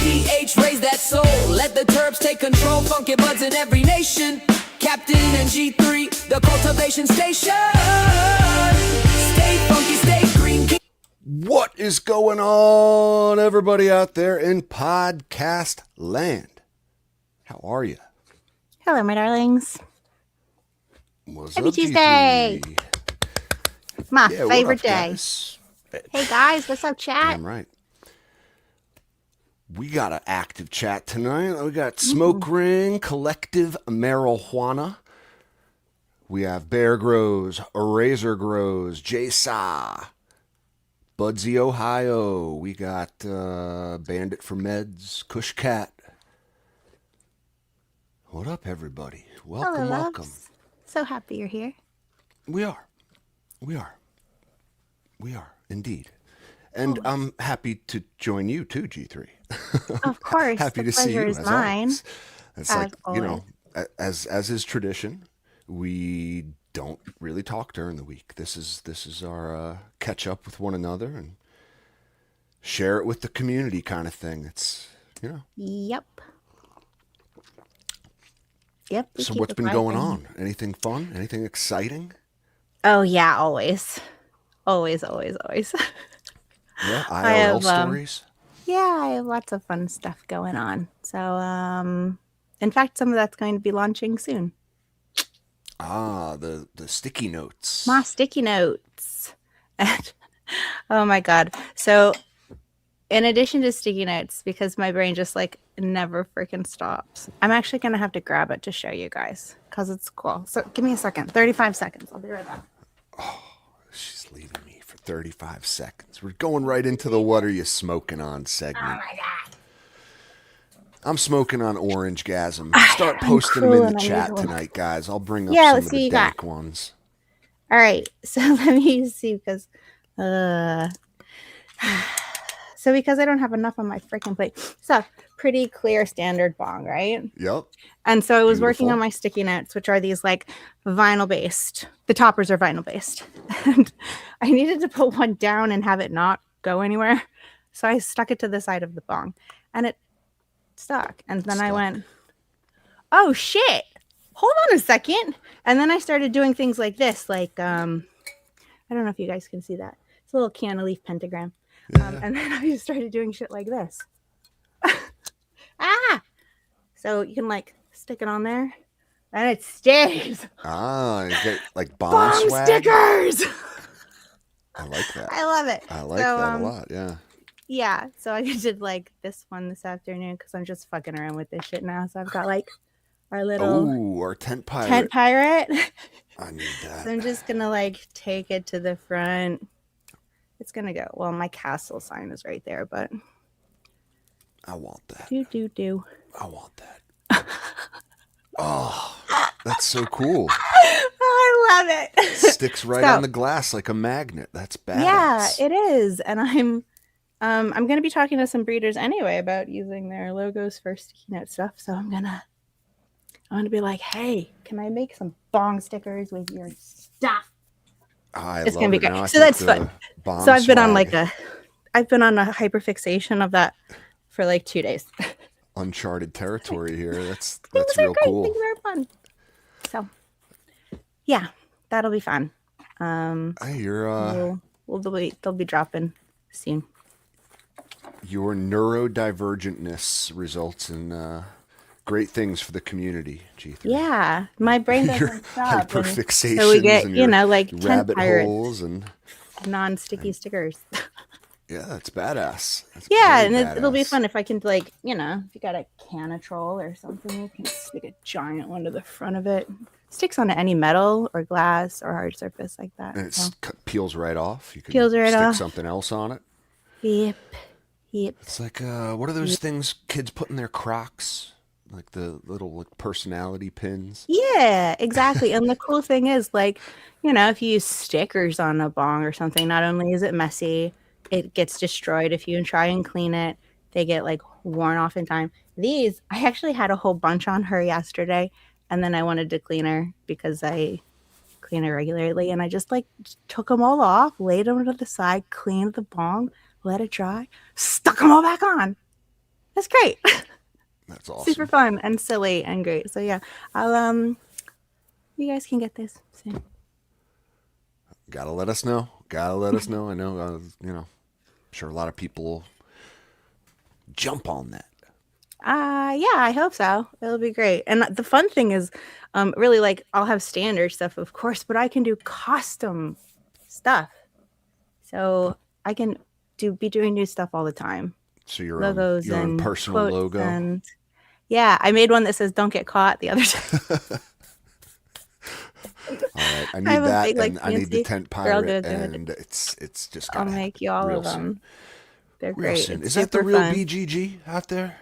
TH, raise that soul. Let the terps take control. Funky buds in every nation. Captain and G3, the cultivation station. Stay funky, stay green. What is going on, everybody out there in podcast land? How are you? Hello, my darlings. What's Happy up, Tuesday. G3? My Yeah, favorite what up, day. guys? Hey, guys, what's up, chat? Damn right. We got an active chat tonight. We got Smoke Ring, Collective Marijuana. We have Bear Grows, Razor Grows, J-Saw, Budsy, Ohio. We got Bandit for Meds, Kush Cat. What up, everybody? Welcome, Hello, welcome. loves. So happy you're here. We are, indeed. And I'm happy to join you too, G3. Of course. Happy the to see you, pleasure is as mine. always. It's as like, you always. know, as is tradition, we don't really talk during the week. This is our catch up with one another and share it with the community kind of thing. It's, you know. Yep. we So keep what's it been going vibing. on? Anything fun? Anything exciting? Oh, yeah, always. Always. Yeah, I have, IRL stories. Yeah, I have lots of fun stuff going on. So, in fact, some of that's going to be launching soon. Ah, the sticky notes. My sticky notes. Oh my God. So in addition to sticky notes, because my brain just like never freaking stops, I'm actually going to have to grab it to show you guys because it's cool. So give me a second, 35 seconds. I'll be right back. Oh, she's leaving me for 35 seconds. We're going right into the what are you smoking on segment. Oh my God. I'm smoking on Orangegasm. Start posting them in the chat tonight, guys. I'll bring up some let's of see the you got. dank ones. All right. So let me see because because I don't have enough on my freaking plate. So pretty clear standard bong, right? Yep. And so I was working Beautiful. on my sticky notes, which are these like vinyl based. The toppers are vinyl based. And I needed to put one down and have it not go anywhere. So I stuck it to the side of the bong and it stuck. And then I went, oh shit, hold on a second. And then I started doing things like this, like, I don't know if you guys can see that. It's a little canna leaf pentagram. Yeah. And then I just started doing shit like this. So you can like stick it on there and it stays. Ah, you get like bomb Bong swag. stickers. I like that. I love it. I like that a lot. Yeah. Yeah. So I did like this one this afternoon because I'm just fucking around with this shit now. So I've got like our little our tent pirate. I need that. So I'm just gonna like take it to the front. It's gonna go. Well, my castle sign is right there, but I want that. do. I want that. Oh, that's so cool. I love it. Sticks right on the glass like a magnet. That's badass. Yeah, it is. And I'm gonna be talking to some breeders anyway about using their logos for sticky note stuff. So I'm gonna be like, hey, can I make some bong stickers with your stuff? It's gonna be great. So that's fun. So I've been on a hyperfixation of that for like 2 days. Uncharted territory here. That's Things are real great. cool. Things are fun. So yeah, that'll be fun. Hey, you're they'll be dropping soon. Your neurodivergentness results in great things for the community, G3. Yeah, my brain Your doesn't stop. hyperfixations So we get, and your like rabbit tent holes and non-sticky stickers. yeah, that's badass. That's Yeah, very and it'll be badass. fun if I can, like, if you got a canitrol or something, you can stick a giant one to the front of it. Sticks onto any metal or glass or hard surface like that. And it peels right off. You can Peels right stick off. something else on it. Yep. It's like what are those things kids put in their Crocs? Like the little personality pins. Yeah, exactly. And the cool thing is, like, if you use stickers on a bong or something, not only is it messy, it gets destroyed if you try and clean it. They get like worn off in time. These, I actually had a whole bunch on her yesterday, and then I wanted to clean her because I clean her regularly, and I just like took them all off, laid them to the side, cleaned the bong, let it dry, stuck them all back on. That's great. That's awesome. Super fun and silly and great. So yeah, I'll you guys can get this soon. Gotta let us know. Gotta let us know. I know, I'm sure a lot of people will jump on that. Yeah, I hope so. It'll be great. And the fun thing is, really, like, I'll have standard stuff, of course, but I can do custom stuff. So I can be doing new stuff all the time. So your Logos own and personal quotes logo. and yeah, I made one that says "Don't get caught" the other day. All right, I need have a that, big, like, and I need the fancy tent girl pirate, good. and it's just I'll gotta make you all real of them. soon. They're Real great. soon. It's Is that the super real fun. BGG out there?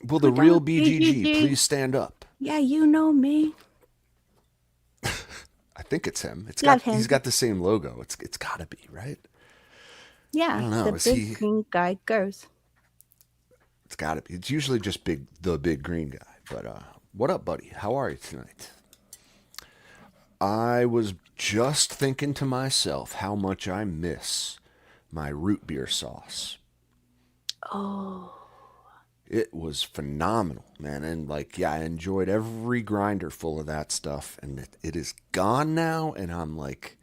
Will the Look real out, BGG BGG. please stand up? Yeah, you know me. I think it's him. Love him. He's got the same logo. It's gotta be, right? Yeah, I don't know. the Is big he? green guy goes. It's gotta be. It's usually just the big green guy. But what up, buddy? How are you tonight? I was just thinking to myself how much I miss my root beer sauce. Oh. It was phenomenal, man. And like, yeah, I enjoyed every grinder full of that stuff. And it is gone now. And I'm like,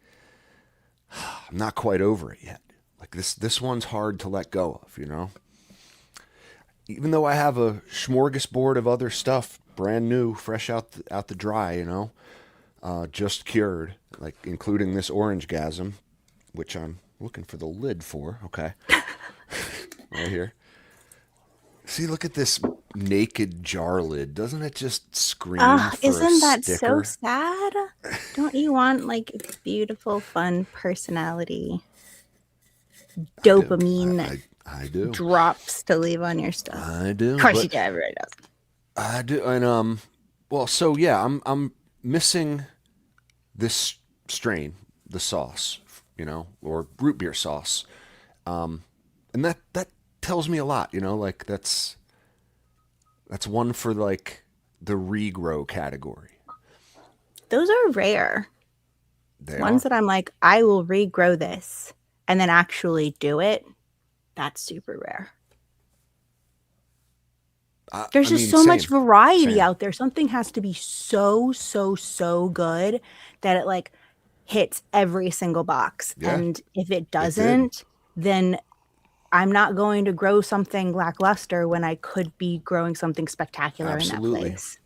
I'm not quite over it yet. Like this one's hard to let go of, Even though I have a smorgasbord of other stuff, brand new, fresh out the dry, just cured, like including this orange gasm, which I'm looking for the lid for. Okay. Right here. See, look at this naked jar lid. Doesn't it just scream for Isn't a that sticker? so sad? Don't you want like beautiful, fun personality, dopamine I do. drops to leave on your stuff? I do. Of course but you do. Everybody does. I do. And well, so yeah, I'm missing this strain, the sauce, or root beer sauce, and that tells me a lot, like that's one for like the regrow category. Those are rare. They Ones are. that I'm like, I will regrow this and then actually do it. That's super rare. There's just so much variety out there. Something has to be so, so, so good that it like hits every single box. Yeah, and if it doesn't, then I'm not going to grow something lackluster when I could be growing something spectacular in that place.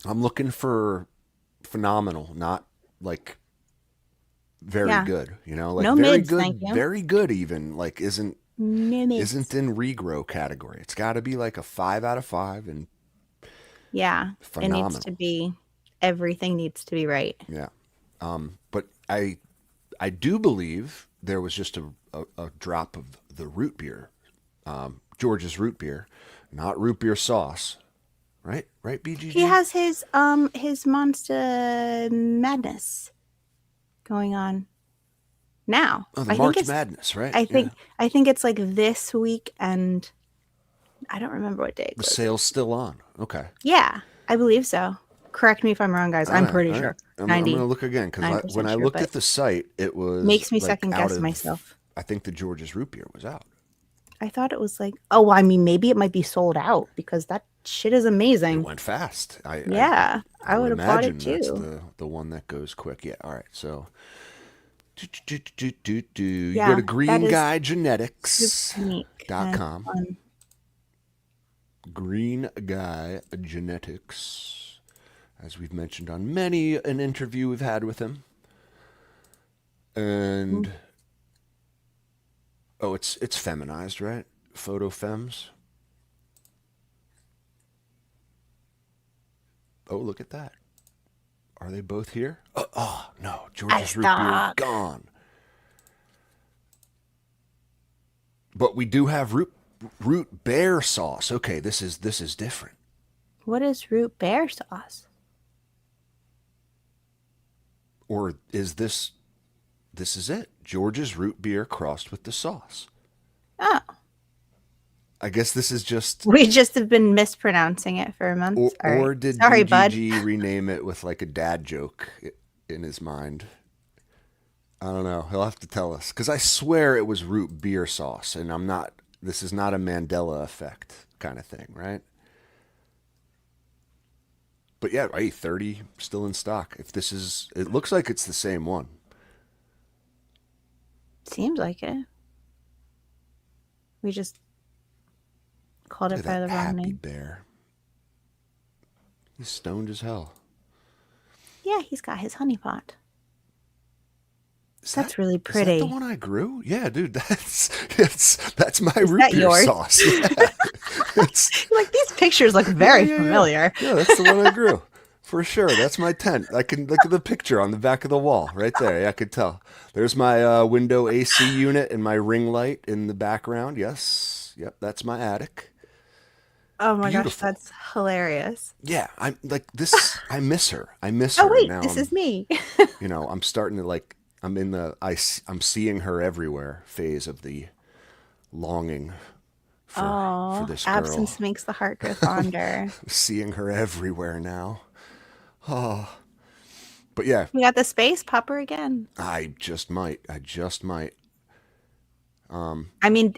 I'm looking for phenomenal, not like very good, like no very mids, good, thank you. very good even like isn't in regrow category. It's got to be like a 5 out of 5 and phenomenal. It needs to be, everything needs to be right. Yeah. But I do believe there was just a drop of the root beer, George's root beer, not root beer sauce, right? Right, BGG? He has his Monster Madness going on now. Oh, the March Madness, right? I think it's like this week, and I don't remember what day. The sale's still on. Okay. Yeah, I believe so. Correct me if I'm wrong, guys. I'm pretty sure. I'm going to look again because when I looked at the site, it was makes me like second guess myself. I think the George's root beer was out. I thought it was like, I mean, maybe it might be sold out because that shit is amazing. It went fast. I would applaud it too. That's the one that goes quick. Yeah. All right. So, you go to greenguygenetics.com. Green Guy Genetics, as we've mentioned on many an interview we've had with him. And it's feminized, right? Photo femmes. Oh, look at that. Are they both here? Oh no, George's root beer gone. But we do have root beer sauce. Okay, this is different. What is root beer sauce? Or is this is it? George's root beer crossed with the sauce. Oh. I guess this is just... We just have been mispronouncing it for a month. Or did BGG rename it with like a dad joke in his mind? I don't know. He'll have to tell us. Because I swear it was root beer sauce, and I'm not This is not a Mandela effect kind of thing, right? But yeah, hey, 30 still in stock. If this is, it looks like it's the same one. Seems like it. We just called Look it at by that the wrong happy name. bear. He's stoned as hell. Yeah, he's got his honey pot. Is That's that- really Is that pretty. the one I grew? Yeah, dude, that's my Is root that beer yours? sauce. Yeah. It's, Like, these pictures look very yeah. familiar. Yeah, that's the one I grew. For sure. That's my tent. I can look at the picture on the back of the wall right there. Yeah, I could tell. There's my window AC unit and my ring light in the background. Yes. Yep, that's my attic. Oh my gosh, Beautiful. that's hilarious. Yeah, I'm like this. I miss her. I miss Oh her. wait, Now this is me. I'm starting to like. I'm in the. I'm seeing her everywhere phase of the longing for Oh, this girl. absence makes the heart grow fonder. Seeing her everywhere now. Oh, but yeah, We got the space pupper again. I just might. I just might. I mean,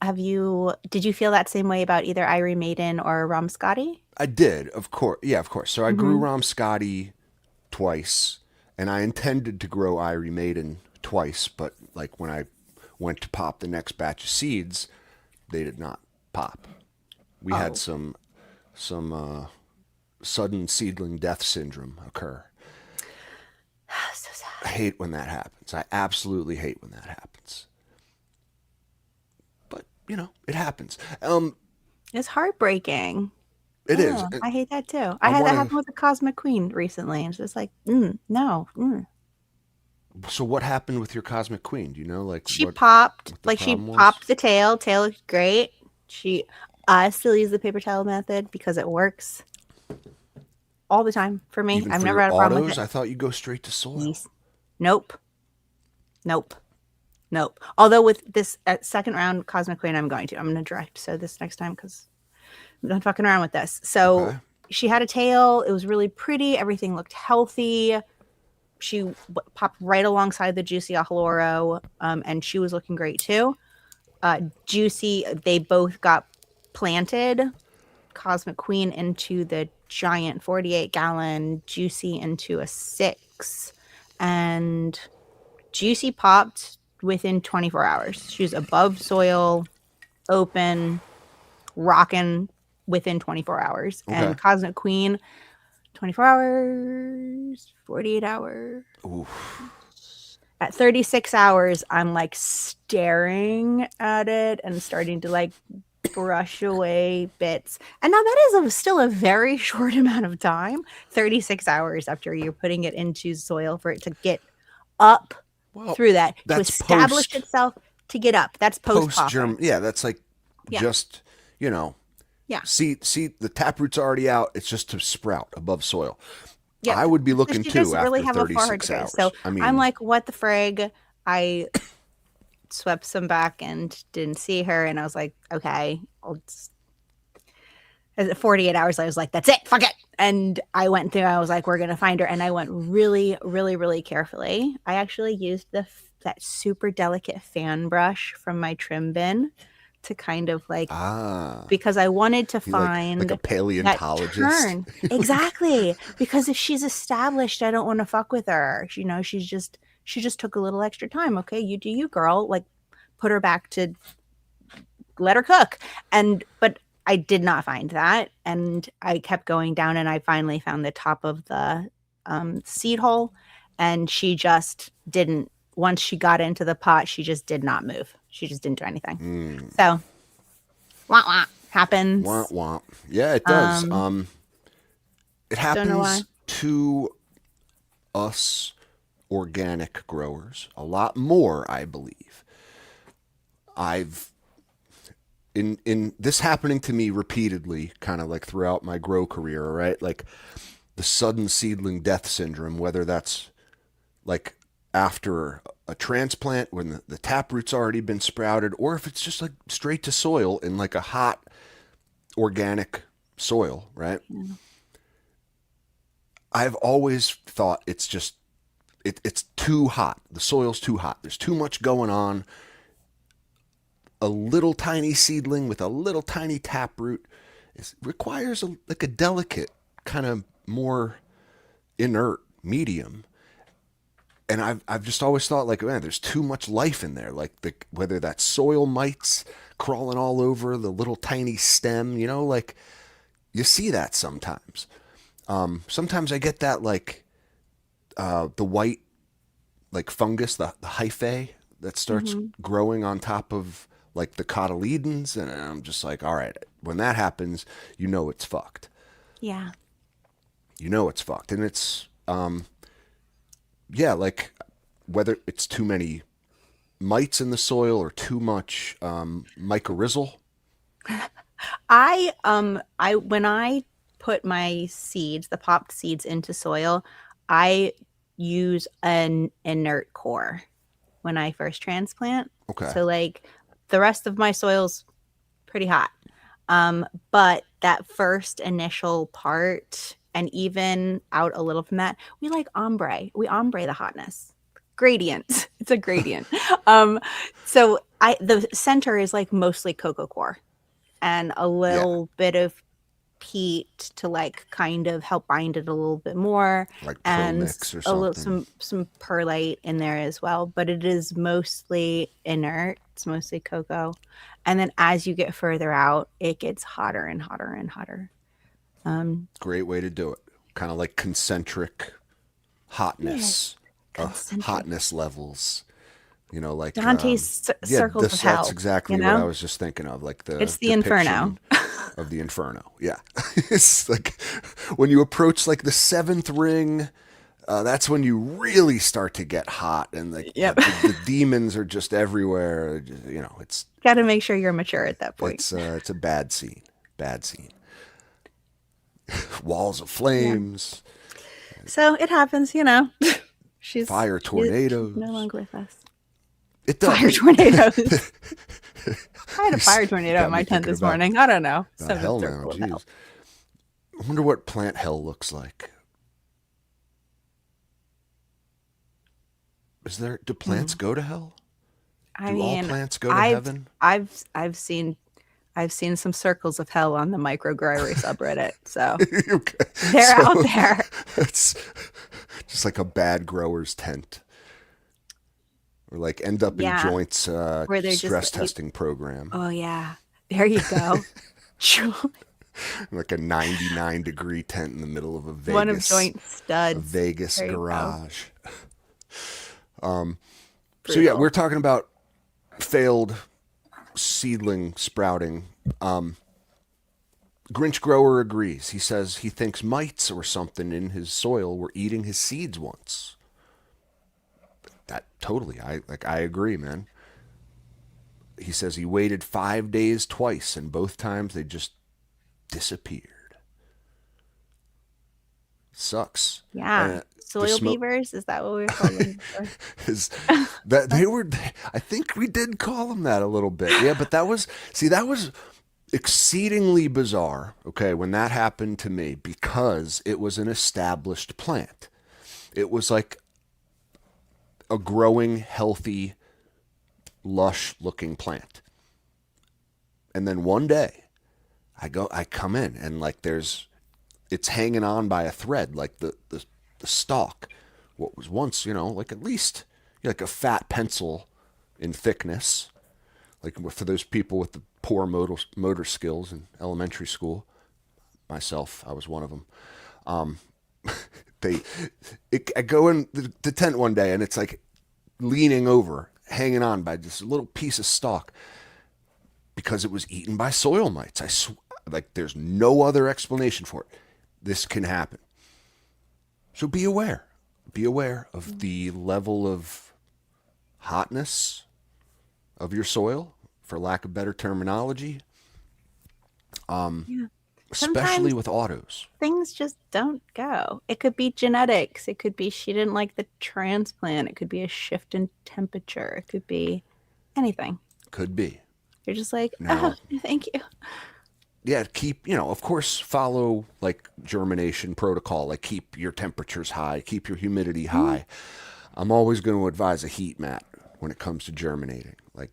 did you feel that same way about either Irie Maiden or Ramscotty? I did, of course. Yeah, of course. So I grew Ramscotty twice, and I intended to grow Irie Maiden twice, but like when I went to pop the next batch of seeds, they did not pop. We had some sudden seedling death syndrome occur. So sad. I hate when that happens. I absolutely hate when that happens. But it happens. It's heartbreaking. It is. Oh, I hate that too. I had that happen with the Cosmic Queen recently. It's just like, no. So what happened with your Cosmic Queen? Do you know, like She what popped, the like she problem was? popped the tail. Tail looked great. I still use the paper towel method because it works all the time for me. Even I've for never your had a problem with autos? it. I thought you'd go straight to soil. Yes. Nope. Although with this second round Cosmic Queen, I'm going to direct. So this next time, because I'm done fucking around with this. So Okay. she had a tail. It was really pretty. Everything looked healthy. She popped right alongside the Juicy Ahaloro, and she was looking great too. Juicy, they both got planted. Cosmic Queen into the giant 48-gallon, Juicy into a 6, and Juicy popped within 24 hours. She was above soil, open, rocking within 24 hours. Okay. And Cosmic Queen, 24 hours, 48 hours. Oof. At 36 hours, I'm like staring at it and starting to like brush away bits. And now that is still a very short amount of time, 36 hours after you're putting it into soil for it to get up through that, to that's establish post- itself, to get up. That's post-popping. Yeah, that's like Yeah. just, Yeah. see, the taproot's already out. It's just to sprout above soil. Yeah. I would be looking She too doesn't after really have a forehead 36 grace. hours. So I mean, I'm like, what the frig? I swept some back and didn't see her, and I was like, okay, at 48 hours, I was like, that's it, fuck it. And I went through, I was like, we're gonna find her, and I went really, really, really carefully. I actually used that super delicate fan brush from my trim bin to kind of like, because I wanted to find like a paleontologist. that turn. Exactly, because if she's established, I don't want to fuck with her. She just took a little extra time. Okay, you do you, girl. Like, put her back to let her cook. But I did not find that, and I kept going down, and I finally found the top of the seed hole, and she just didn't. Once she got into the pot, she just did not move. She just didn't do anything. So, wah happens. Womp womp. Yeah, it does. It know why. happens to us organic growers a lot more, I believe. In this happening to me repeatedly, kind of like throughout my grow career, right? Like the sudden seedling death syndrome, whether that's like after a transplant when the taproot's already been sprouted, or if it's just like straight to soil in like a hot organic soil, right? Yeah. I've always thought it's just it's too hot. The soil's too hot. There's too much going on. a little tiny seedling with a little tiny taproot requires like a delicate, kind of more inert medium. And I've just always thought, like, man, there's too much life in there. Like whether that's soil mites crawling all over the little tiny stem, like you see that sometimes. Sometimes I get that, like the white, like fungus, the hyphae that starts growing on top of like the cotyledons, and I'm just like, all right, when that happens, it's fucked. Yeah. It's fucked, and it's yeah, like whether it's too many mites in the soil or too much mycorrhizal. I when I put my seeds, the popped seeds, into soil, I use an inert core when I first transplant. Okay. So like the rest of my soil's pretty hot. But that first initial part, and even out a little from that, we like ombre. We ombre the hotness. Gradient. It's a gradient. So the center is like mostly cocoa core and a little bit of peat to like kind of help bind it a little bit more, like and mix or a something. little some perlite in there as well, but it is mostly inert. It's mostly cocoa. And then as you get further out, it gets hotter and hotter and hotter. Great way to do it. Kind of like concentric hotness. Hotness levels. Like Dante's circles of hell. That's exactly what I was just thinking of. Like it's the inferno of the inferno. Yeah. It's like when you approach like the 7th ring, that's when you really start to get hot, and like the demons are just everywhere. It's got to make sure you're mature at that point. It's a bad scene. Walls of flames. Yeah. So it happens, She's fire tornadoes. She's no longer with us. It does. Fire tornadoes. I had a fire tornado at my tent this morning. I don't know. Hell no, jeez. I wonder what plant hell looks like. Do plants go to hell? All plants go to heaven? I've seen some circles of hell on the microgrowery subreddit. So okay. They're out there. It's just like a bad grower's tent. Or like end up in joints stress testing program. Oh yeah. There you go. Like a 99-degree tent in the middle of a Vegas. One of joint studs. A Vegas garage. So yeah, we're talking about failed seedling sprouting. Grinch grower agrees. He says he thinks mites or something in his soil were eating his seeds once. That totally, I agree, man. He says he waited 5 days twice, and both times they just disappeared. Sucks. Yeah. Soil beavers, is that what we were calling them? They were, I think we did call them that a little bit. Yeah, but that was exceedingly bizarre, okay, when that happened to me, because it was an established plant. It was like a growing, healthy, lush-looking plant. And then one day, I come in, and like it's hanging on by a thread, like the stalk, what was once, like at least like a fat pencil in thickness, like for those people with the poor motor skills in elementary school. Myself, I was one of them. I go in the tent one day, and it's like leaning over, hanging on by just a little piece of stalk, because it was eaten by soil mites. Like there's no other explanation for it. This can happen. So be aware. Be aware of the level of hotness of your soil, for lack of better terminology. Especially with autos. Things just don't go. It could be genetics. It could be she didn't like the transplant. It could be a shift in temperature. It could be anything. Could be. You're just like, oh, thank you. Yeah, keep, of course, follow like germination protocol, like keep your temperatures high, keep your humidity high. I'm always going to advise a heat mat when it comes to germinating. Like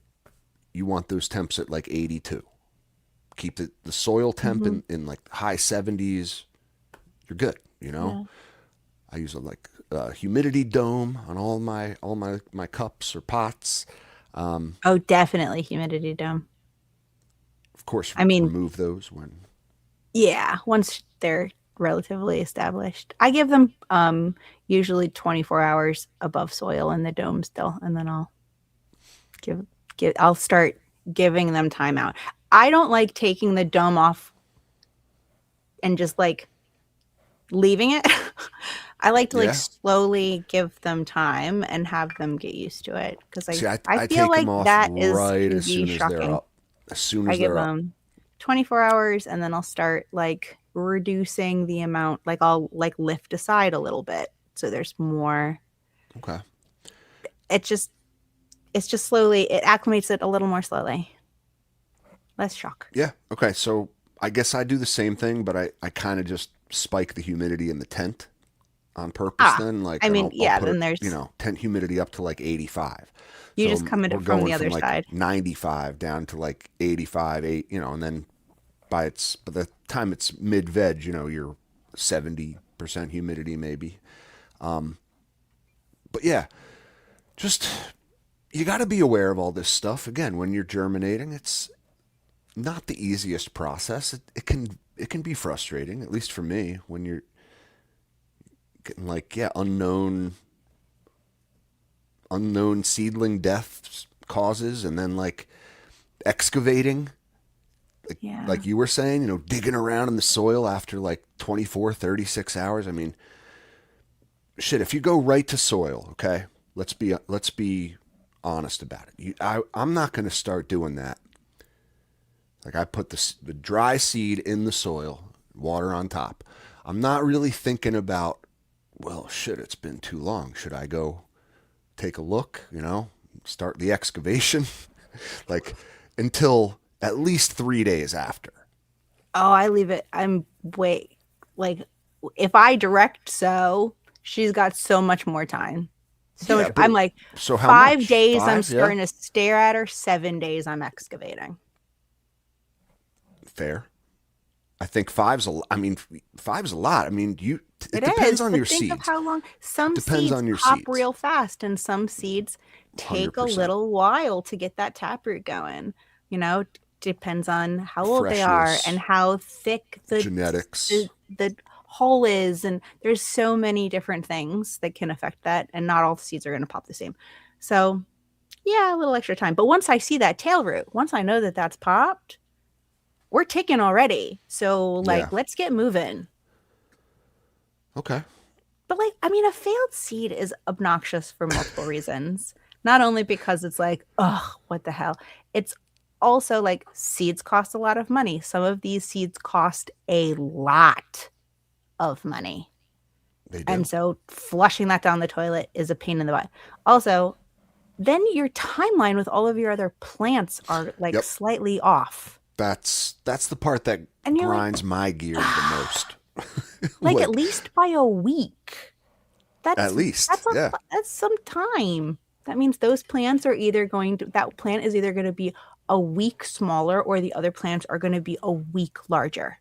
you want those temps at like 82. Keep the soil temp in like high 70s. You're good, you know. Yeah. I use a humidity dome on all my cups or pots. Oh, definitely humidity dome. Of course, I mean, remove those when. yeah, once they're relatively established. I give them usually 24 hours above soil in the dome still, and then I'll I'll start giving them time out. I don't like taking the dome off and just like leaving it. I like to like slowly give them time and have them get used to it, because I feel take like them off that is right can as be soon as they're shocking. up. As soon I as give they're up. them 24 hours, and then I'll start like reducing the amount. Like I'll like lift aside a little bit so there's more. Okay. It's just slowly, it acclimates it a little more slowly. Less shock. Yeah. Okay. So I guess I do the same thing, but I kind of just spike the humidity in the tent on purpose. Then, like, I and mean, I'll yeah, put then it, there's tent humidity up to like 85. you So just come at we're it from the going other from like side. 95 down to like 85, and then by the time it's mid veg, you're 70% humidity maybe. But yeah, just you got to be aware of all this stuff. Again, when you're germinating, it's not the easiest process. It can be frustrating, at least for me, when you're getting like unknown seedling death causes, and then like excavating, like you were saying, digging around in the soil after like 24, 36 hours. I mean, shit, if you go right to soil, okay, let's be honest about it. I'm not going to start doing that. Like, I put the dry seed in the soil, water on top. I'm not really thinking about, well, shit, it's been too long. Should I go take a look, start the excavation? Like, until at least 3 days after. Oh, I leave it. Like, if I direct sow, she's got so much more time. Yeah, I'm like, so how 5 much? days 5? I'm starting to stare at her. 7 days I'm excavating. Fair. I think 5's a. I mean, 5's a lot. I mean, it It depends is, on but your think seeds. of how long some Depends seeds on your pop seeds. real fast, and some seeds take a 100%. little while to get that taproot going. Depends on how old they are Freshness, and how thick genetics. the hull is, and there's so many different things that can affect that, and not all the seeds are going to pop the same. So yeah, a little extra time. But once I see that tail root, once I know that that's popped, we're ticking already. So let's get moving. Okay. But I mean, a failed seed is obnoxious for multiple reasons. Not only because it's like, oh, what the hell? It's also like seeds cost a lot of money. Some of these seeds cost a lot of money. They do. And so flushing that down the toilet is a pain in the butt. Also, then your timeline with all of your other plants are slightly off. That's the part that And you're grinds my gears the most. At least by a week. At least, that's some time. That means those plants are that plant is either going to be a week smaller, or the other plants are going to be a week larger.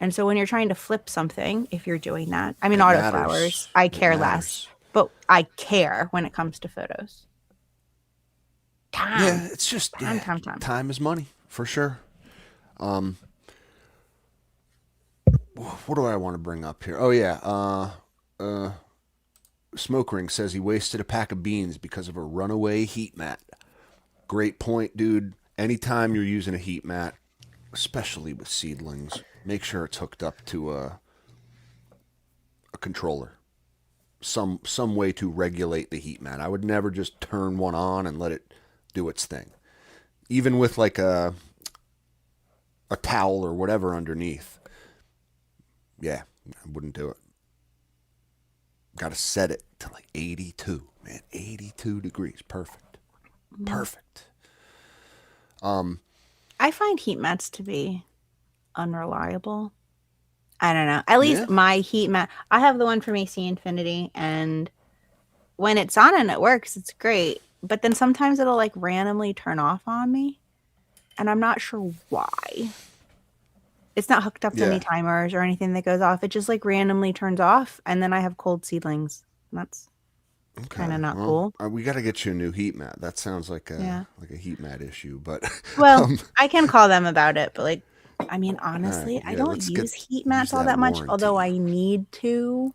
And so when you're trying to flip something, if you're doing that, I mean, autoflowers, I care less, but I care when it comes to photos. Time. Yeah, it's just time. Time is money, for sure. What do I want to bring up here? Oh yeah, Smoke Ring says he wasted a pack of beans because of a runaway heat mat. Great point, dude. Anytime you're using a heat mat, especially with seedlings, make sure it's hooked up to a controller. Some way to regulate the heat mat. I would never just turn one on and let it do its thing. Even with like a towel or whatever underneath. Yeah, I wouldn't do it. Got to set it to like 82, man. 82 degrees. Perfect. Perfect. I find heat mats to be unreliable. I don't know. At least my heat mat, I have the one from AC Infinity, and when it's on and it works, it's great. but then sometimes it'll like randomly turn off on me, and I'm not sure why. It's not hooked up to any timers or anything that goes off. It just like randomly turns off, and then I have cold seedlings. And that's kind of not cool. We got to get you a new heat mat. That sounds like a heat mat issue, but well, I can call them about it. But like, I mean, honestly, I don't use heat mats all that much, although I need to.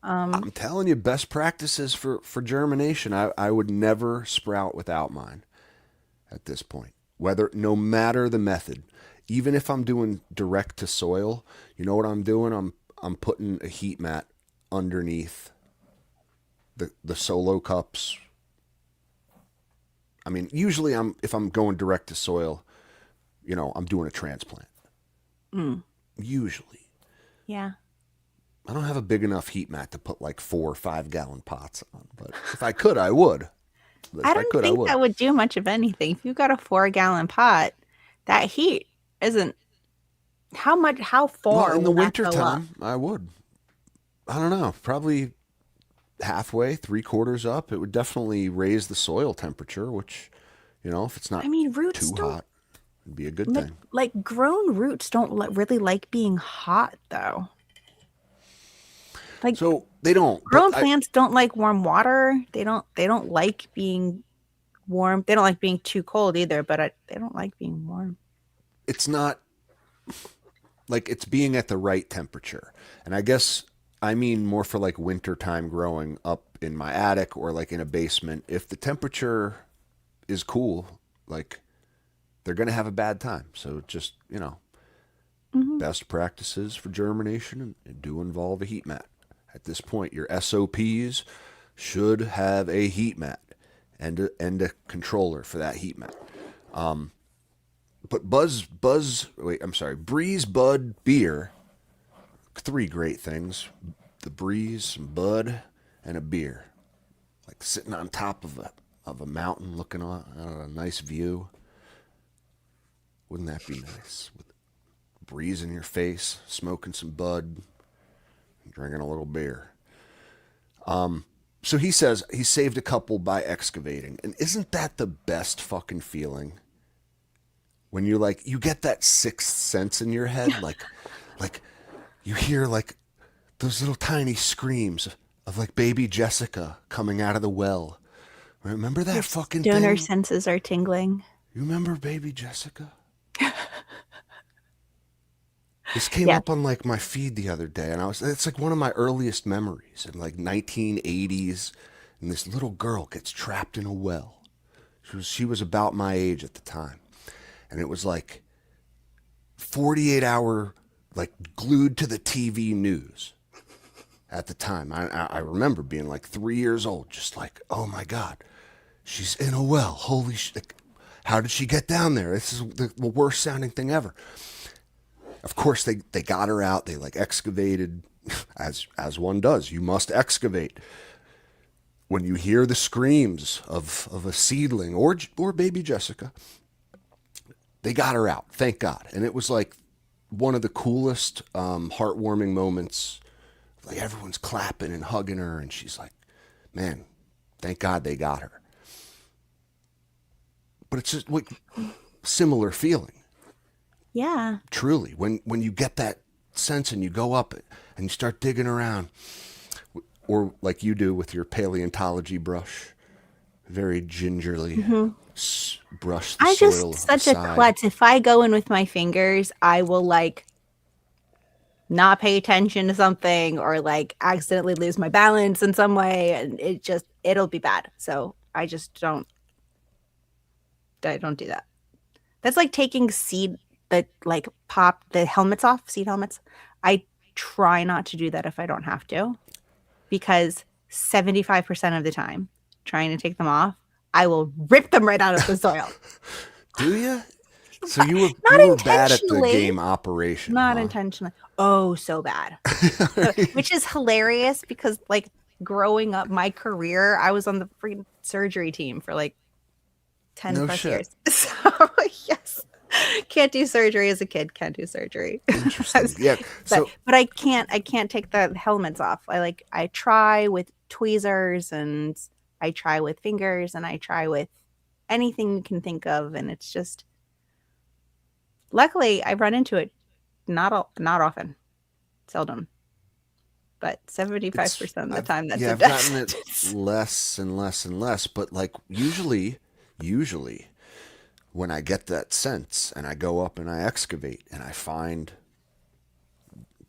I'm telling you, best practices for germination. I would never sprout without mine at this point. No matter the method, even if I'm doing direct to soil, you know what I'm doing? I'm putting a heat mat underneath the solo cups. I mean, usually if I'm going direct to soil, I'm doing a transplant. Usually. Yeah. I don't have a big enough heat mat to put like 4 or 5 gallon pots on, but if I could, I would. I don't think that would do much of anything. If you've got a 4-gallon pot, that heat isn't how far. Well, in the winter time, I would. I don't know, probably halfway, 3/4 up. It would definitely raise the soil temperature, which, if it's not roots too hot, it'd be a good thing. Like grown roots don't really like being hot, though. Like, so they don't. Grown plants don't like warm water. They don't like being warm. They don't like being too cold either. But they don't like being warm. It's not like it's being at the right temperature, and I guess I mean more for like wintertime growing up in my attic or like in a basement. If the temperature is cool, like they're gonna have a bad time. So just best practices for germination do involve a heat mat. At this point, your SOPs should have a heat mat and a controller for that heat mat. But Breeze Bud beer, 3 great things: the Breeze, some Bud, and a beer. Like sitting on top of a mountain, looking on a nice view. Wouldn't that be nice? With breeze in your face, smoking some Bud, drinking a little beer. So he says he saved a couple by excavating. And isn't that the best fucking feeling? When you get that sixth sense in your head, like you hear like those little tiny screams of like baby Jessica coming out of the well. Remember that fucking thing? Donor senses are tingling. You remember baby Jessica? This came up on like my feed the other day, and it's like one of my earliest memories in like 1980s, and this little girl gets trapped in a well. She was about my age at the time, and it was like 48-hour, like glued to the TV news at the time. I remember being like 3 years old, just like, oh my God, she's in a well. Holy shit. How did she get down there? This is the worst sounding thing ever. Of course, they got her out. They like excavated, as one does. You must excavate. When you hear the screams of a seedling or baby Jessica, they got her out. Thank God. And it was like one of the coolest, heartwarming moments. Like everyone's clapping and hugging her, and she's like, "Man, thank God they got her." But it's just like similar feeling. Yeah. Truly, when you get that sense and you go up and you start digging around, or like you do with your paleontology brush, very gingerly brush the soil. I'm just such a klutz. If I go in with my fingers, I will like not pay attention to something or like accidentally lose my balance in some way, and it'll be bad. So I don't do that. That's like taking seed pop the helmets off, seed helmets. I try not to do that if I don't have to, because 75% of the time trying to take them off, I will rip them right out of the soil. Do you? So you were bad at the game operation. Not intentionally. Oh, so bad. Which is hilarious because like growing up my career, I was on the freaking surgery team for like 10 plus years. So yes. Can't do surgery as a kid. Can't do surgery. Interesting. Yeah. But I can't take the helmets off. I try with tweezers and I try with fingers and I try with anything you can think of, and it's just, luckily I run into it not often, seldom, but 75% of the time that's a I've death gotten it sentence. less and less and less, but like usually when I get that sense and I go up and I excavate and I find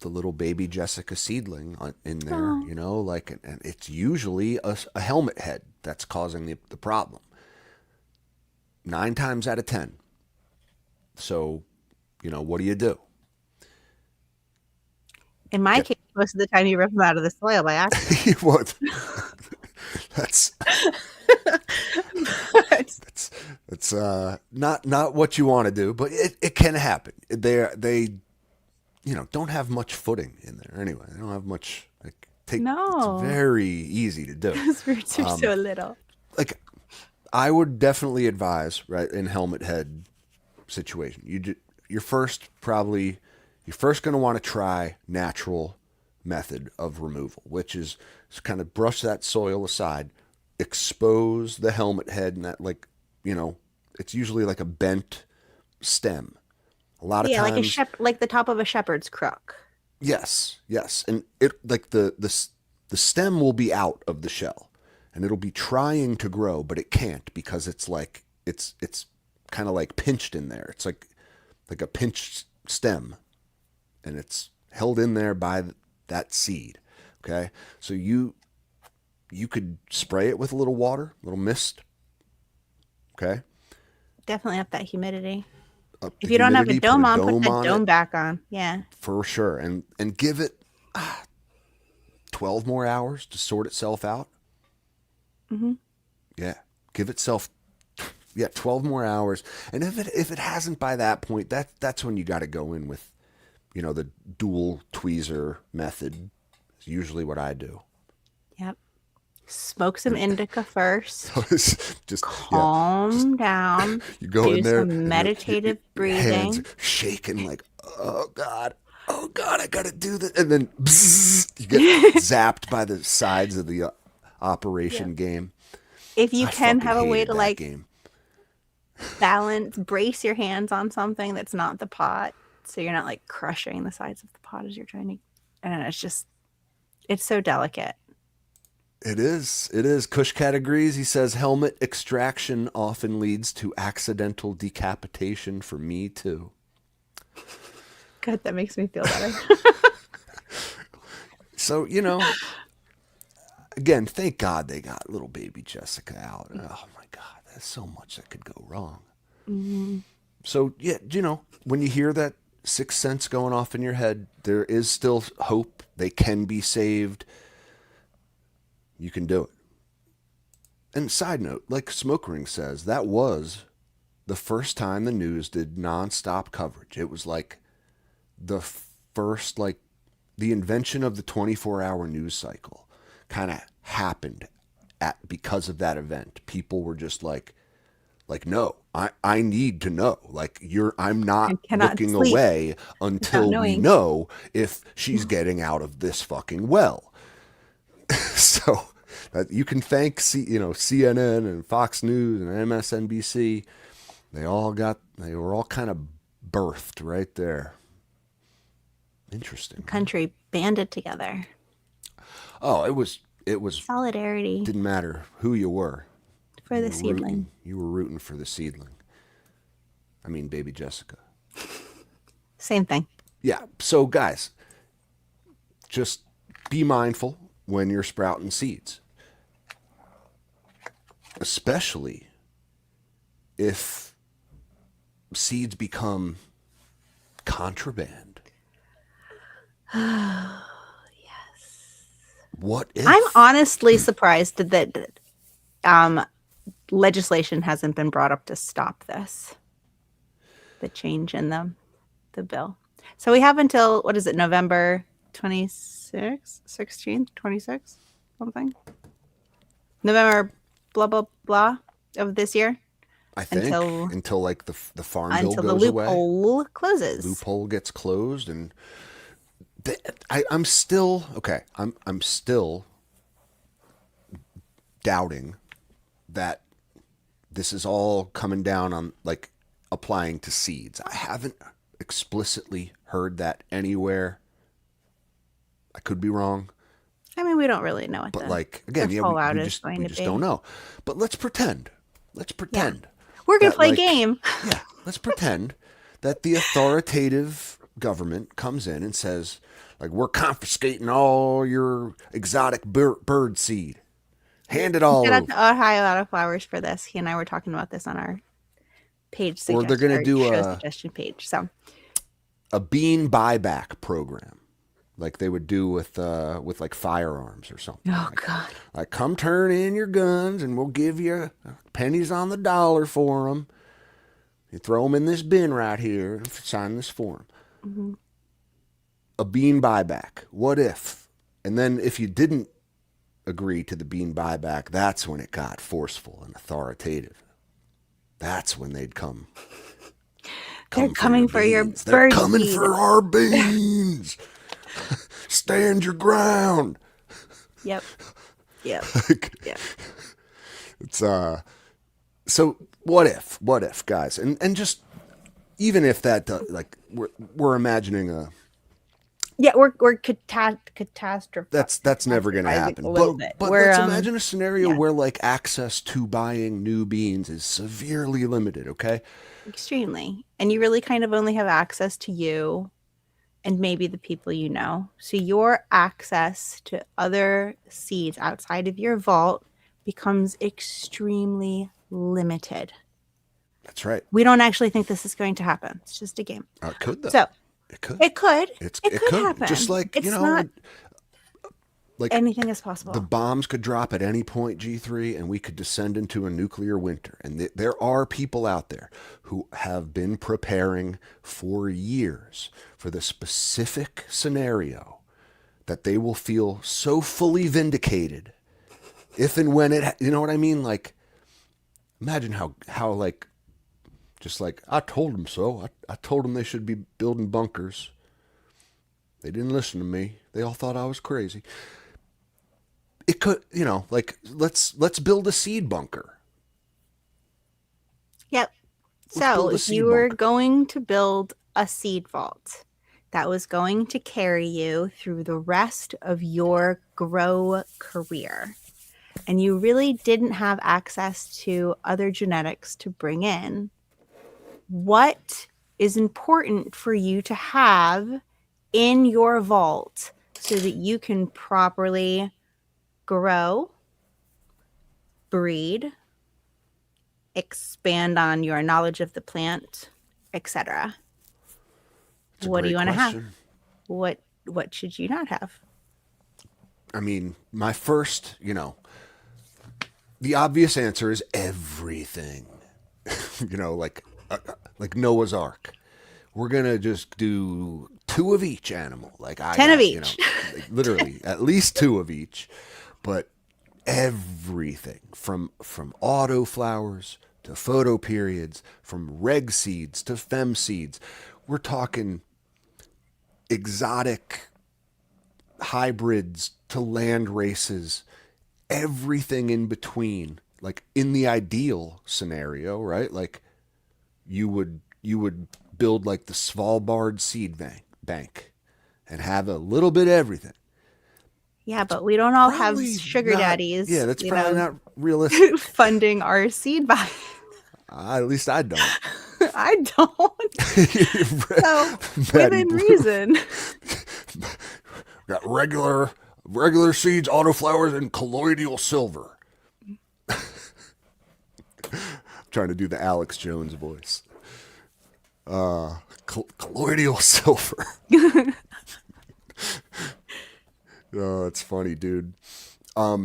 the little baby Jessica seedling in there, Oh. you know, like, and it's usually a helmet head that's causing the problem. 9 times out of 10. So, you know, what do you do? In my case, most of the time you rip them out of the soil by accident. What? That's not what you want to do, but it can happen. They don't have much footing in there anyway. They don't have much. No. It's very easy to do. Those roots are so little. Like, I would definitely advise, right, in helmet head situation, you're first going to want to try natural method of removal, which is kind of brush that soil aside, expose the helmet head, and that, like, it's usually like a bent stem. A lot of times, like the top of a shepherd's crook. yes, and it, like, the stem will be out of the shell, and it'll be trying to grow, but it can't because it's like it's kind of like pinched in there. It's like a pinched stem, and it's held in there by that seed. Okay, so you could spray it with a little water, a little mist. Okay, Definitely up that humidity. If you don't have a dome on, put the dome back on. Yeah, for sure, and give it 12 more hours to sort itself out. Mm-hmm. Yeah, give itself 12 more hours, and if it hasn't by that point, that's when you got to go in with, the dual tweezer method. Is usually what I do. Yep. Smoke some indica first. Just calm down. You go in there, some meditative breathing. Hands shaking like, oh God, I gotta do this, and then bzzz, you get zapped by the sides of the operation game. If you can have a way to game. brace your hands on something that's not the pot, so you're not like crushing the sides of the pot as you're trying to. And it's so delicate. It is. Kush agrees. He says helmet extraction often leads to accidental decapitation for me too. Good, that makes me feel better. So, again, thank God they got little baby Jessica out. Oh my God, there's so much that could go wrong. Mm-hmm. So, yeah, when you hear that sixth sense going off in your head, there is still hope. They can be saved. You can do it. And side note, like Smoke Ring says, that was the first time the news did nonstop coverage. It was like the first, like, the invention of the 24-hour news cycle kind of happened because of that event. People were just like, no, I need to know. Like, I'm not looking away until we know if she's getting out of this fucking well. So you can thank CNN and Fox News and MSNBC. They were all kind of birthed right there. Interesting. The country banded together. Oh, it was solidarity. Didn't matter who you were. For the seedling. You were rooting for the seedling. I mean, baby Jessica. Same thing. Yeah. So, guys, just be mindful when you're sprouting seeds, especially if seeds become contraband. Oh, yes. What if? I'm honestly surprised that legislation hasn't been brought up to stop this. The change in the bill. So we have until, what is it, November 26th, 16th, 26th, something? November blah, blah, blah of this year. I think until like the farm bill until goes the away. loophole closes. Loophole gets closed, and I'm still okay. I'm still doubting that this is all coming down on like applying to seeds. I haven't explicitly heard that anywhere. I could be wrong. I mean, we don't really know what But the, like again, the yeah, fallout we is just going we to just be. don't know. But let's pretend. Let's pretend. We're gonna that, play a like, game. Yeah, let's pretend that the authoritative government comes in and says, like, we're confiscating all your exotic bird seed. Hand it all Shout out over. to Ohio Out of Flowers for this. He and I were talking about this on our page Or they're going to do show suggestion page. So a bean buyback program, like they would do with like firearms or something. oh like, god, like, come turn in your guns and we'll give you pennies on the dollar for them. You throw them in this bin right here and sign this form. mm-hmm. A bean buyback. What if? And then if you didn't agree to the bean buyback, that's when it got forceful and authoritative. That's when they'd come. They're coming for your beans. They're bird coming seed. for our beans. Stand your ground. Yep. Yep. Yep. It's so what if guys, and just even if that like we're imagining a Yeah, we're catastrophe. that's never going to happen. A little bit. But let's imagine a scenario where like access to buying new beans is severely limited. Okay. Extremely. And you really kind of only have access to you and maybe the people you know. So your access to other seeds outside of your vault becomes extremely limited. That's right. We don't actually think this is going to happen. It's just a game. It could though. So it could. it could. It could happen. Just like it's you know, not like anything is possible. the bombs could drop at any point, G3, and we could descend into a nuclear winter. And there are people out there who have been preparing for years for the specific scenario that they will feel so fully vindicated if and when it, you know what I mean? Like, imagine how like, just like, I told them so. I told them they should be building bunkers. They didn't listen to me. They all thought I was crazy. It could, you know, like let's build a seed bunker. Yep. Let's So build a if seed you were bunker. going to build a seed vault that was going to carry you through the rest of your grow career, and you really didn't have access to other genetics to bring in, what is important for you to have in your vault so that you can properly grow, breed, expand on your knowledge of the plant, etc. It's a What do you great want to have? question. What should you not have? I mean, my first, you know, the obvious answer is everything. You know, like Noah's Ark. We're gonna just do 2 of each animal. Like 10 of each. You know, like literally at least 2 of each. But everything from auto flowers to photo periods, from reg seeds to fem seeds. We're talking exotic hybrids to land races, everything in between. Like in the ideal scenario, right? Like you would build like the Svalbard seed bank and have a little bit of everything. Yeah, but we don't all have Probably sugar not- daddies. Yeah, that's you probably know, not realistic. funding our seed buy. At least I don't. I don't. So within reason. Got regular seeds, autoflowers, and colloidal silver. Trying to do the Alex Jones voice. Colloidal silver. Oh, it's funny, dude. So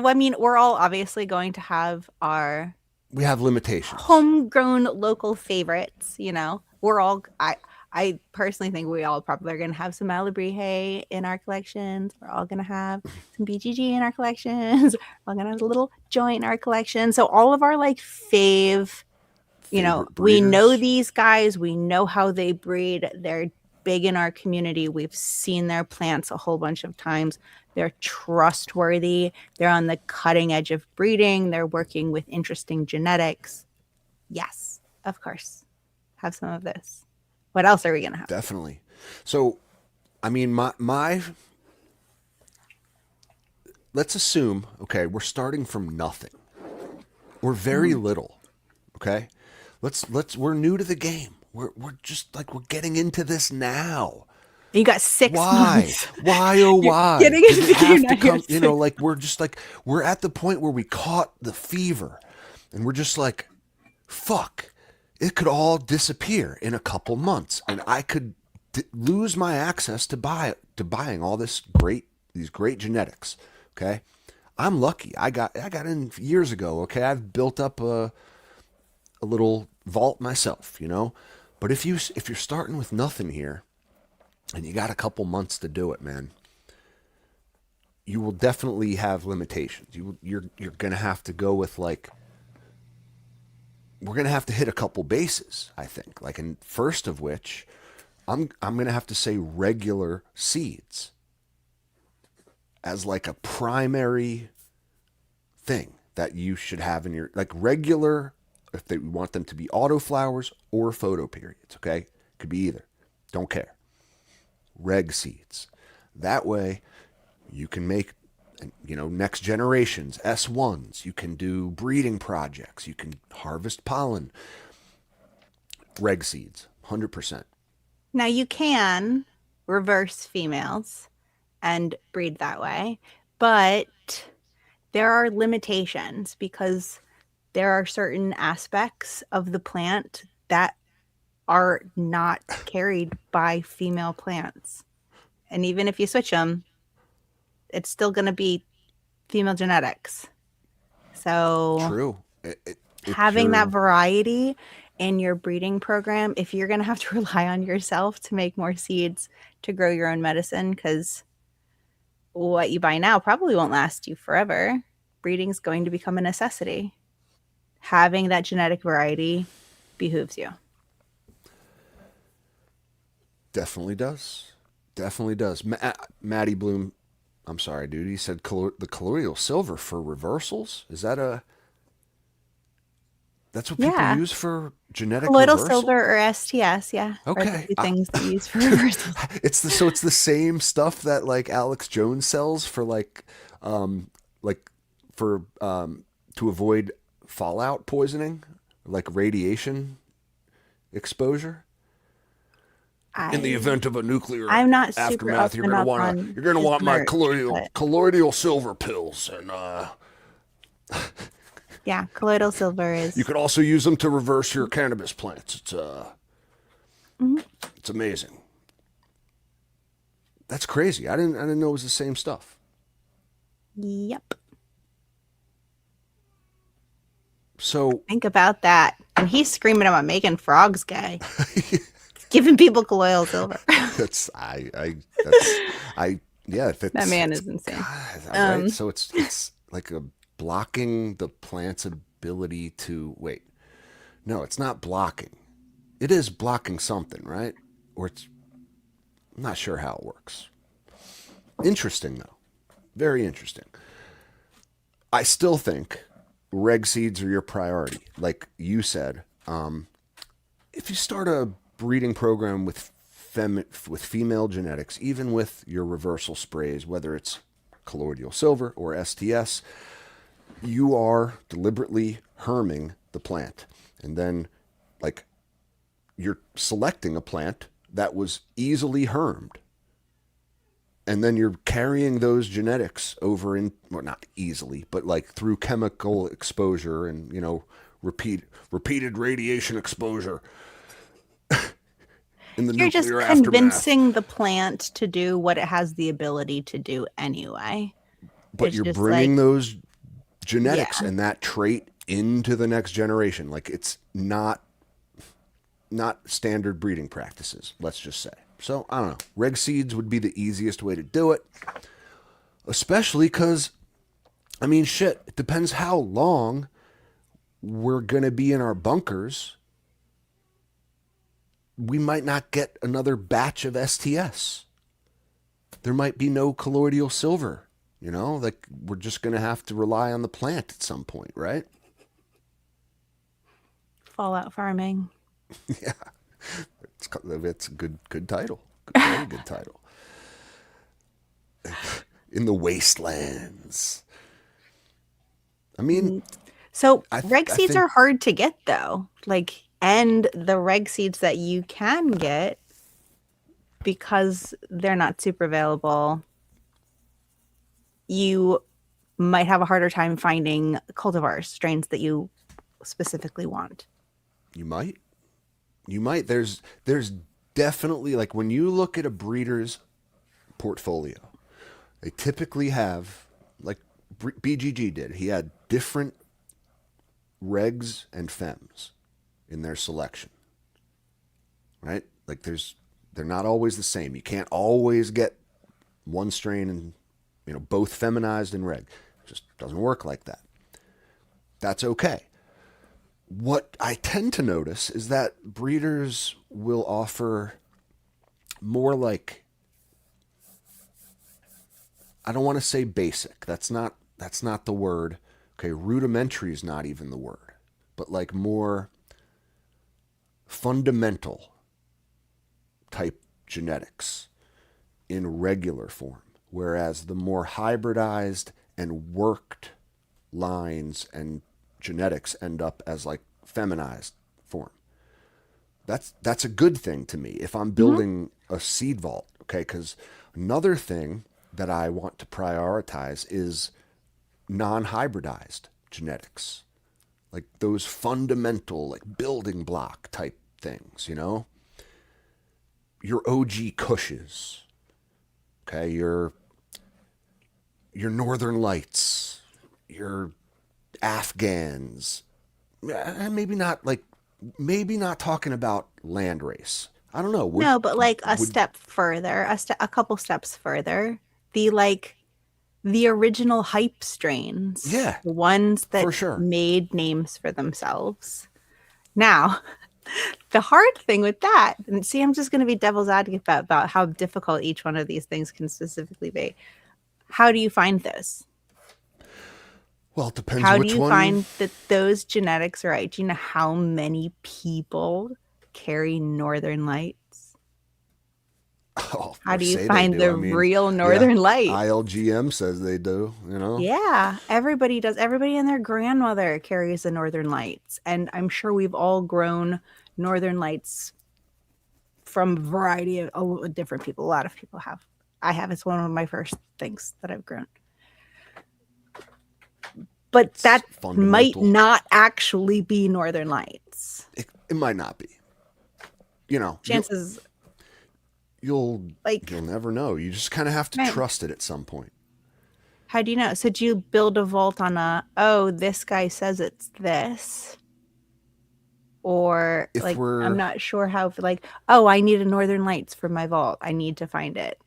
I mean, we're all obviously going to have our We have limitations. homegrown local favorites. You know, we're all. I personally think we all probably are going to have some Malabrihe in our collections. We're all going to have some BGG in our collections. We're all going to have a little joint in our collection. So all of our like you know, Favorite we know breeders. these guys. We know how they breed. They're big in our community. We've seen their plants a whole bunch of times. They're trustworthy. They're on the cutting edge of breeding. They're working with interesting genetics. Yes, of course. Have some of this. What else are we going to have? Definitely. So, I mean, my let's assume, okay, we're starting from nothing. We're very little, okay? We're new to the game. We're just like, we're getting into this now. You got 6 months. Why, oh, why? Getting Did into it the game have now, to come, you're you know, like, we're at the point where we caught the fever and we're just like, fuck, it could all disappear in a couple months and I could lose my access to buying all these great genetics. Okay. I'm lucky. I got in years ago. Okay. I've built up a little vault myself, you know, but if you're starting with nothing here and you got a couple months to do it, man, you will definitely have limitations. You're going to have to go with like, we're going to have to hit a couple bases, I think. Like, and first of which, I'm going to have to say regular seeds as like a primary thing that you should have in your, like, regular, if they want them to be autoflowers or photo periods, okay? Could be either. Don't care. Reg seeds. That way you can make, you know, next generations, S1s. You can do breeding projects. You can harvest pollen. Reg seeds, 100%. Now you can reverse females and breed that way, but there are limitations because there are certain aspects of the plant that are not carried by female plants. And even if you switch them, it's still going to be female genetics. So True. Having that variety in your breeding program, if you're going to have to rely on yourself to make more seeds to grow your own medicine, because what you buy now probably won't last you forever, breeding is going to become a necessity. Having that genetic variety behooves you. Definitely does. Definitely does. Maddie Bloom, I'm sorry, dude. He said the colloidal silver for reversals. Is that that's what people use for genetic Colloidal reversal? silver or STS, yeah. Okay. Are the two things that you use for reversals. It's the same stuff that like Alex Jones sells for to avoid fallout poisoning, like radiation exposure. In the event of a nuclear I'm not super aftermath, you're gonna want my merch, colloidal silver pills, and yeah, colloidal silver is. you could also use them to reverse your cannabis plants. It's amazing. That's crazy. I didn't know it was the same stuff. Yep. So Think about that. And he's screaming about making frogs gay. Giving people colloidal silver. That man is insane. Right? So it's like blocking the plant's ability to wait. No, it's not blocking. It is blocking something, right? Or I'm not sure how it works. Interesting though. Very interesting. I still think reg seeds are your priority. Like you said, if you start a breeding program with female genetics, even with your reversal sprays, whether it's colloidal silver or STS, you are deliberately herming the plant. And then, like, you're selecting a plant that was easily hermed. And then you're carrying those genetics over in, well, not easily, but like through chemical exposure and, you know, repeated radiation exposure. You're just convincing the plant to do what it has the ability to do anyway. But you're bringing those genetics and that trait into the next generation. Like, it's not standard breeding practices, let's just say. So, I don't know. Reg seeds would be the easiest way to do it. Especially because, I mean, shit, it depends how long we're going to be in our bunkers we might not get another batch of STS. There might be no colloidal silver, you know, like we're just going to have to rely on the plant at some point, right? Fallout farming. Yeah. It's a good title. Very good title. In the wastelands. I mean, so I reg seeds think- are hard to get though. Like, and the reg seeds that you can get, because they're not super available, you might have a harder time finding cultivars, strains that you specifically want. You might. There's definitely, like, when you look at a breeder's portfolio, they typically have, like BGG did. He had different regs and fems in their selection, right? Like they're not always the same. You can't always get one strain and, you know, both feminized and reg. It just doesn't work like that. That's okay. What I tend to notice is that breeders will offer more, like, I don't want to say basic. That's not the word. Okay, rudimentary is not even the word. But like more fundamental type genetics in regular form. Whereas the more hybridized and worked lines and genetics end up as like feminized form. That's a good thing to me if I'm building a seed vault, okay? Because another thing that I want to prioritize is non-hybridized genetics, like those fundamental, like building block type things, you know? Your OG Kushes, okay? Your Northern Lights, your Afghans, maybe not talking about landrace. I don't know. No, but like a step further, a couple steps further, the original hype strains, Yeah, the ones that for sure. made names for themselves. Now, the hard thing with that, and see, I'm just going to be devil's advocate about how difficult each one of these things can specifically be. How do you find those? Well, it depends How which do you one. find that those genetics are right? Do you know how many people carry Northern Lights? Oh, How do you say they find do. the I mean, real Northern yeah, Light? ILGM says they do, you know? Yeah, everybody does. Everybody and their grandmother carries the Northern Lights. And I'm sure we've all grown Northern Lights from a variety of different people. A lot of people have. I have. It's one of my first things that I've grown. But that might not actually be Northern Lights. It might not be. You know, Chances you'll never know. You just kind of have to trust it at some point. How do you know? So do you build a vault on this guy says it's this? Or I'm not sure how, I need a Northern Lights for my vault. I need to find it.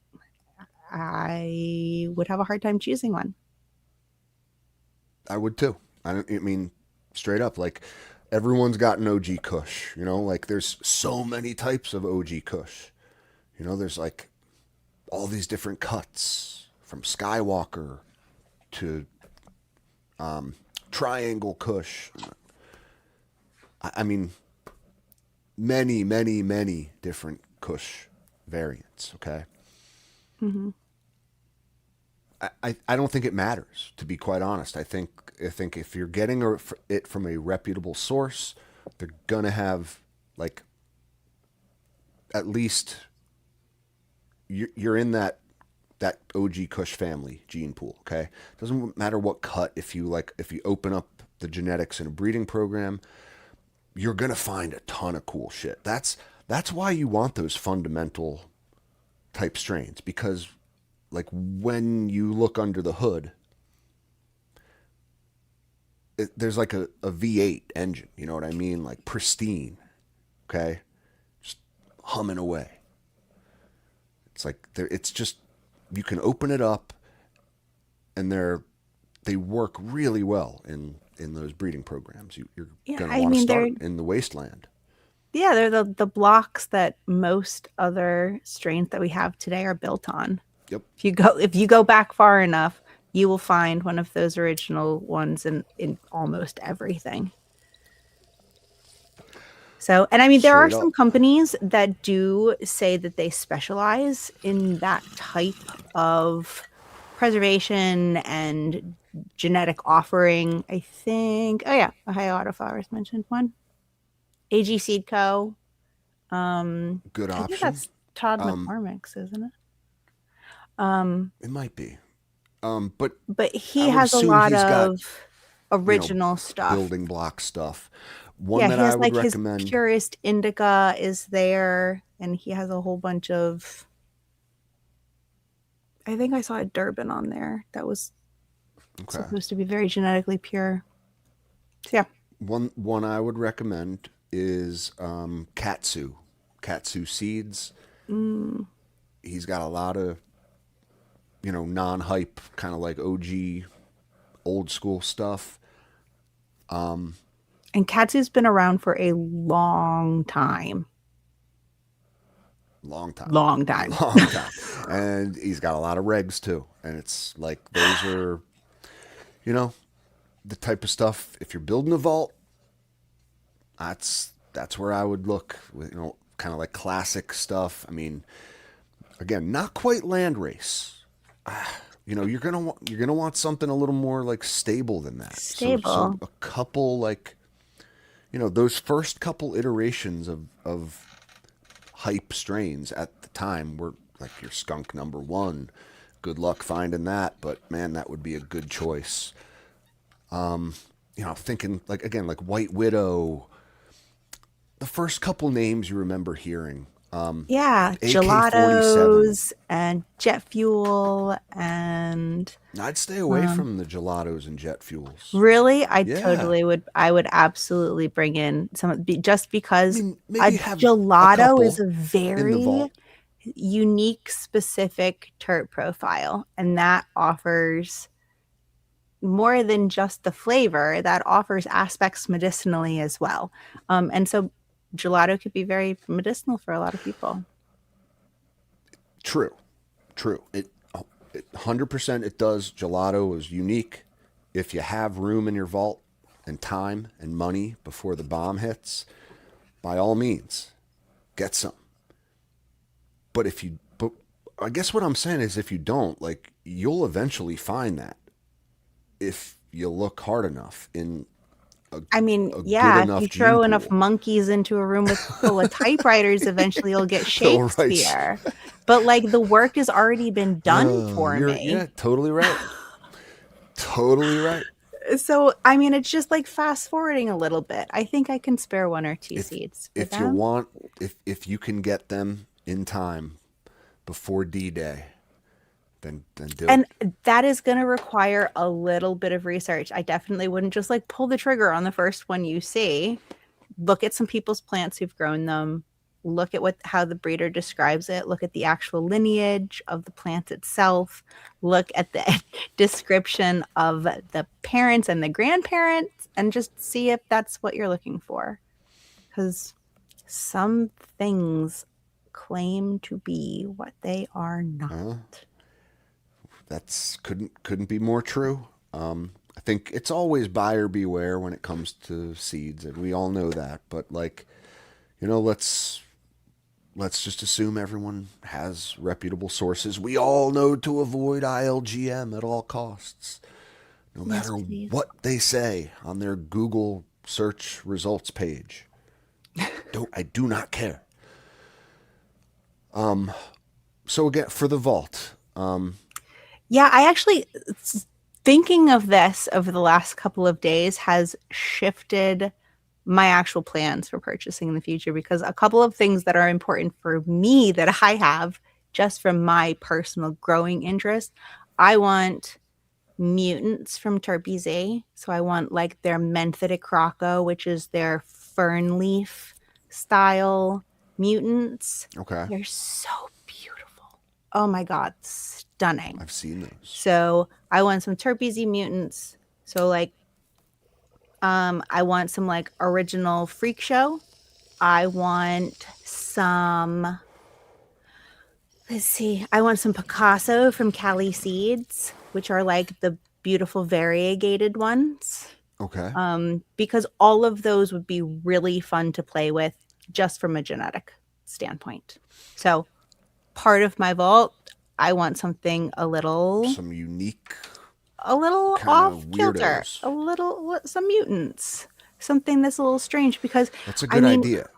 I would have a hard time choosing one. I would too. I mean, straight up, like, everyone's got an OG Kush, you know, like there's so many types of OG Kush. You know, there's like all these different cuts from Skywalker to Triangle Kush. I mean, many, many, many different Kush variants, okay? Mm-hmm. I don't think it matters, to be quite honest. I think if you're getting it from a reputable source, they're gonna have, like, at least you're in that OG Kush family gene pool. Okay, doesn't matter what cut. If you open up the genetics in a breeding program, you're gonna find a ton of cool shit. That's why you want those fundamental type strains, because, like, when you look under the hood, there's like a V8 engine, you know what I mean? Like, pristine, okay? Just humming away. It's like, it's just, you can open it up, and they work really well in those breeding programs. You're going to want to start in the wasteland. Yeah, they're the blocks that most other strains that we have today are built on. Yep. If you go back far enough, you will find one of those original ones in almost everything. So, and I mean, there are Straight some up. companies that do say that they specialize in that type of preservation and genetic offering. I think, oh yeah, Ohio Autoflowers mentioned one. AG Seed Co. Good I think option. that's Todd Um, McCormick's, isn't it? it might be. But But I he would has a assume lot he's got, of you know, original stuff. building block stuff. One Yeah, that he I has would like his recommend. purest indica is there, and he has a whole bunch of. I think I saw a Durban on there that was Okay. supposed to be very genetically pure. So yeah, One I would recommend is Katsu. Katsu seeds. mm. He's got a lot of, non-hype, kind of like OG old school stuff. And Katsu's been around for a long time. Long time. Long time. Long time. And he's got a lot of regs too. And it's like those are, you know, the type of stuff, if you're building a vault, that's where I would look with, kind of like classic stuff. I mean, again, not quite land race. You're gonna want something a little more like stable than that. So Stable. a couple like, those first couple iterations of hype strains at the time were like your skunk number one. Good luck finding that, but man, that would be a good choice. Thinking like again like White Widow. The first couple names you remember hearing. Yeah, AK-47. gelatos and jet fuel and I'd stay away um, from the gelatos and jet fuels. really, Yeah. I would absolutely bring in just I because mean, a maybe have a gelato is couple a in the very vault. unique, specific terp profile, and that offers more than just the flavor. That offers aspects medicinally as well. And so gelato could be very medicinal for a lot of people. True. True. 100% it does. Gelato is unique. If you have room in your vault and time and money before the bomb hits, by all means, get some. But I guess what I'm saying is if you don't, like, you'll eventually find that if you look hard enough in I mean, a good yeah, if you enough gene throw enough pool. monkeys into a room with full of typewriters, eventually you'll get Right. Shakespeare. But like the work has already been done for Yeah, me. totally right. Totally right. So, I mean, it's just like fast forwarding a little bit. I think I can spare one or two If seeds for if you them. want if you can get them in time before D-Day, then do And it. that is going to require a little bit of research. I definitely wouldn't just like pull the trigger on the first one you see. Look at some people's plants who've grown them. Look at how the breeder describes it. Look at the actual lineage of the plant itself. Look at the description of the parents and the grandparents, and just see if that's what you're looking for. Because some things claim to be what they are not. That's couldn't be more true. I think it's always buyer beware when it comes to seeds, and we all know that. But like, let's just assume everyone has reputable sources. We all know to avoid ILGM at all costs, no Yes, matter please. what they say on their Google search results page. I do not care. So again, for the vault, Yeah, I actually thinking of this over the last couple of days has shifted my actual plans for purchasing in the future, because a couple of things that are important for me that I have just from my personal growing interest. I want mutants from Terpene. So I want like their Menthitic Croco, which is their fern leaf style mutants. okay, They're so beautiful. Oh my God, stunning. I've seen those. So I want some Terpene mutants. So like I want some like original Freak Show I want some, let's see, I want some Picasso from Cali Seeds, which are like the beautiful variegated ones. Okay. Because all of those would be really fun to play with just from a genetic standpoint. So part of my vault, I want something Some unique a little kind off of kilter, weirdos. some mutants, something that's a little strange because That's a I good mean, idea.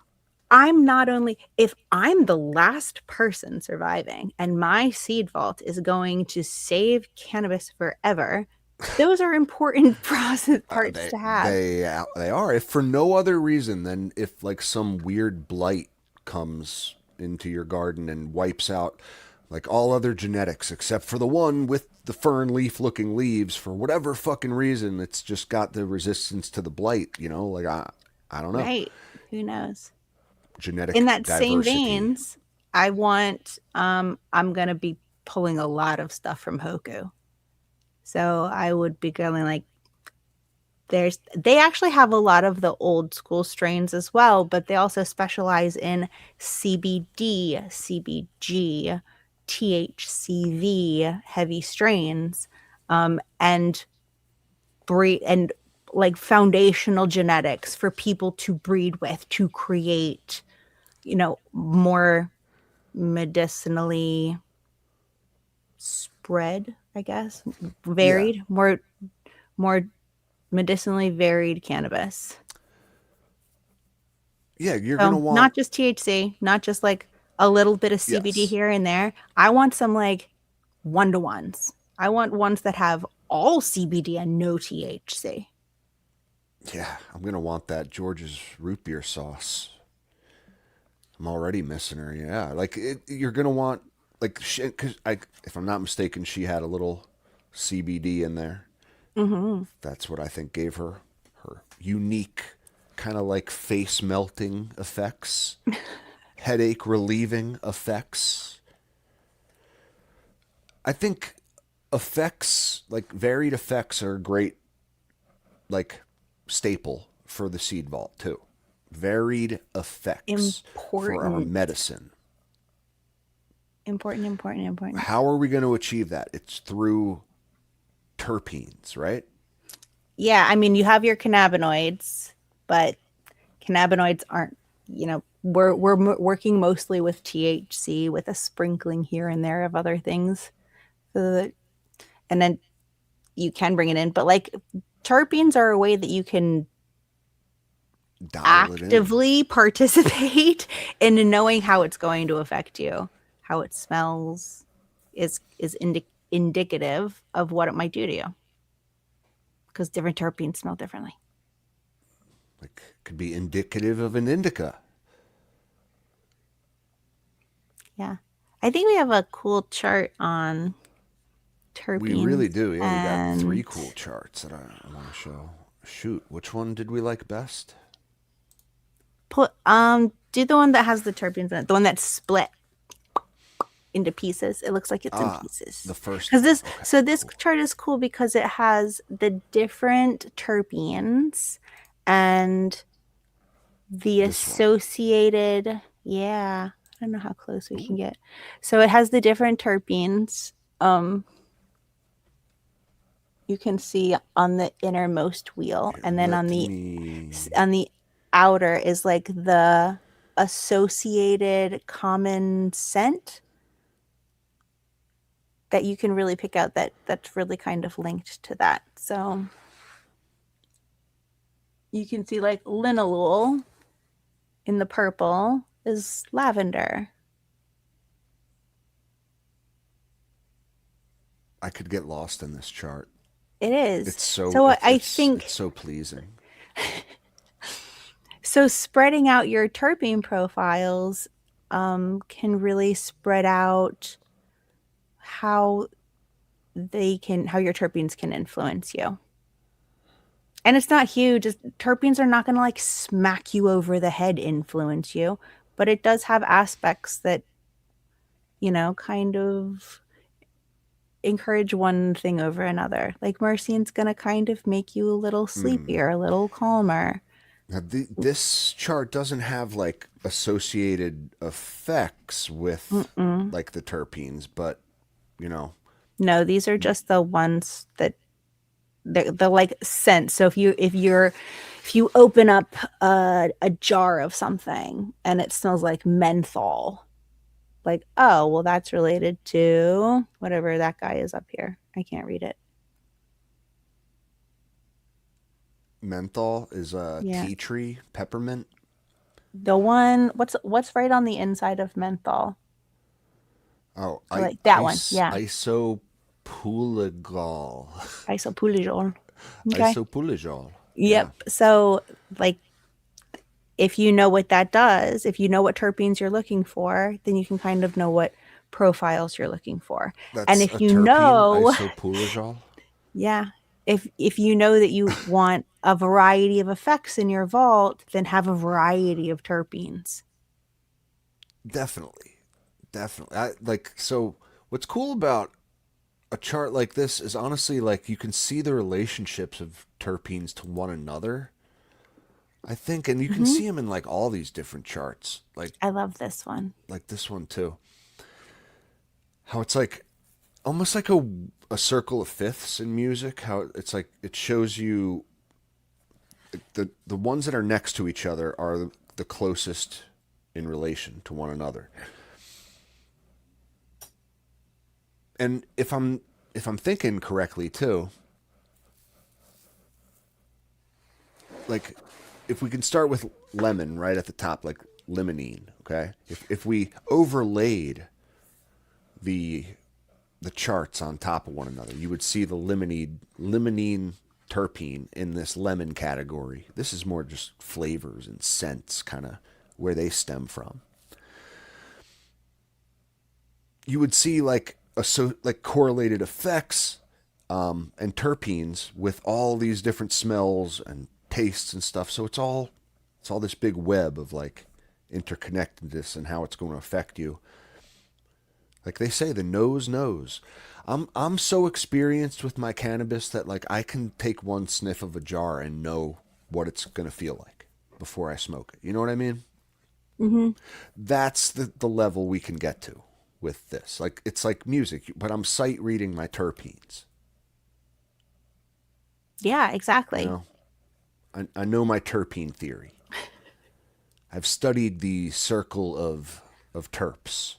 I'm not only, if I'm the last person surviving and my seed vault is going to save cannabis forever, those are important process parts to have. They are, if for no other reason than if like some weird blight comes into your garden and wipes out like all other genetics except for the one with the fern leaf looking leaves. For whatever fucking reason, it's just got the resistance to the blight. Like I don't know. Right. Who knows? In Genetic that same diversity. veins, I want I'm gonna be pulling a lot of stuff from Hoku. So I would be going like they actually have a lot of the old school strains as well, but they also specialize in CBD, CBG, THCV heavy strains, and breed and like foundational genetics for people to breed with to create, more medicinally spread, I guess, Yeah. varied, more medicinally varied cannabis. Yeah, you're gonna So want. not just THC, not just like a little bit of CBD Yes. here and there. I want some like 1-to-1s. I want ones that have all CBD and no THC. Yeah, I'm gonna want that George's root beer sauce. I'm already missing her. Yeah, like you're gonna want like because if I'm not mistaken, she had a little CBD in there. Mm-hmm. That's what I think gave her her unique kind of like face melting effects, headache relieving effects. I think effects like varied effects are a great like staple for the seed vault too. Varied effects for our Important, medicine. important, important, important. How are we going to achieve that? It's through terpenes, right? Yeah, I mean, you have your cannabinoids, but cannabinoids aren't, we're working mostly with THC with a sprinkling here and there of other things. And then you can bring it in, but like terpenes are a way that you can Dial it in. actively participate in knowing how it's going to affect you. How it smells is indicative of what it might do to you, because different terpenes smell differently. Like could be indicative of an indica. Yeah, I think we have a cool chart on We really terpenes do. Yeah, we got and 3 cool charts that I want to show. Shoot, which one did we like best? do the one that has the terpenes in it, the one that's split into pieces. It looks like it's in pieces. The first Because one. this Okay, so this cool. chart is cool because it has the different terpenes and the This one. associated, yeah, I don't know how close we can get. So it has the different terpenes. You can see on the innermost wheel, Here, and then let on me. the outer is like the associated common scent that you can really pick out that's really kind of linked to that. So you can see like linalool in the purple is lavender. I could get lost in this chart. It is. It's so. So I It's think so pleasing. so spreading out your terpene profiles can really spread out how how your terpenes can influence you. And it's not huge. Terpenes are not going to like smack you over the head influence you, but it does have aspects that, kind of encourage one thing over another. Like myrcene's going to kind of make you a little sleepier, a little calmer. Now, this chart doesn't have like associated effects with Mm-mm. like the terpenes, but you know, No, these are just the ones that the like scent. So if you open up a jar of something and it smells like menthol, like, oh, well, that's related to whatever that guy is up here. I can't read it. menthol is a Yeah. tea tree, peppermint. The one, what's right on the inside of menthol? Oh, So like that one. Yeah. isopulagol. Isopulajol. Okay. Isopulagol. Yeah, Yep. So like if you know what that does, if you know what terpenes you're looking for, then you can kind of know what profiles you're looking for. And that's if a you terpene, know, isopulagol. yeah, if you know that you want a variety of effects in your vault, then have a variety of terpenes. Definitely, definitely. So. What's cool about a chart like this is honestly like you can see the relationships of terpenes to one another. I think, and you can Hmm. see them in like all these different charts, I love this one. like this one too. How it's like almost like a circle of fifths in music. How it's like it shows you the ones that are next to each other are the closest in relation to one another. And if I'm thinking correctly too, like if we can start with lemon right at the top, like limonene, okay? If we overlaid the the charts on top of one another, you would see the limonene terpene in this lemon category. This is more just flavors and scents, kind of where they stem from. You would see like correlated effects and terpenes with all these different smells and tastes and stuff. So it's all this big web of like interconnectedness and how it's going to affect you. Like they say, the nose knows. I'm so experienced with my cannabis that like I can take one sniff of a jar and know what it's going to feel like before I smoke it. You know what I mean? Hmm. That's the level we can get to with this. Like it's like music, but I'm sight reading my terpenes. Yeah, You exactly. know, I know my terpene theory. I've studied the circle of terps.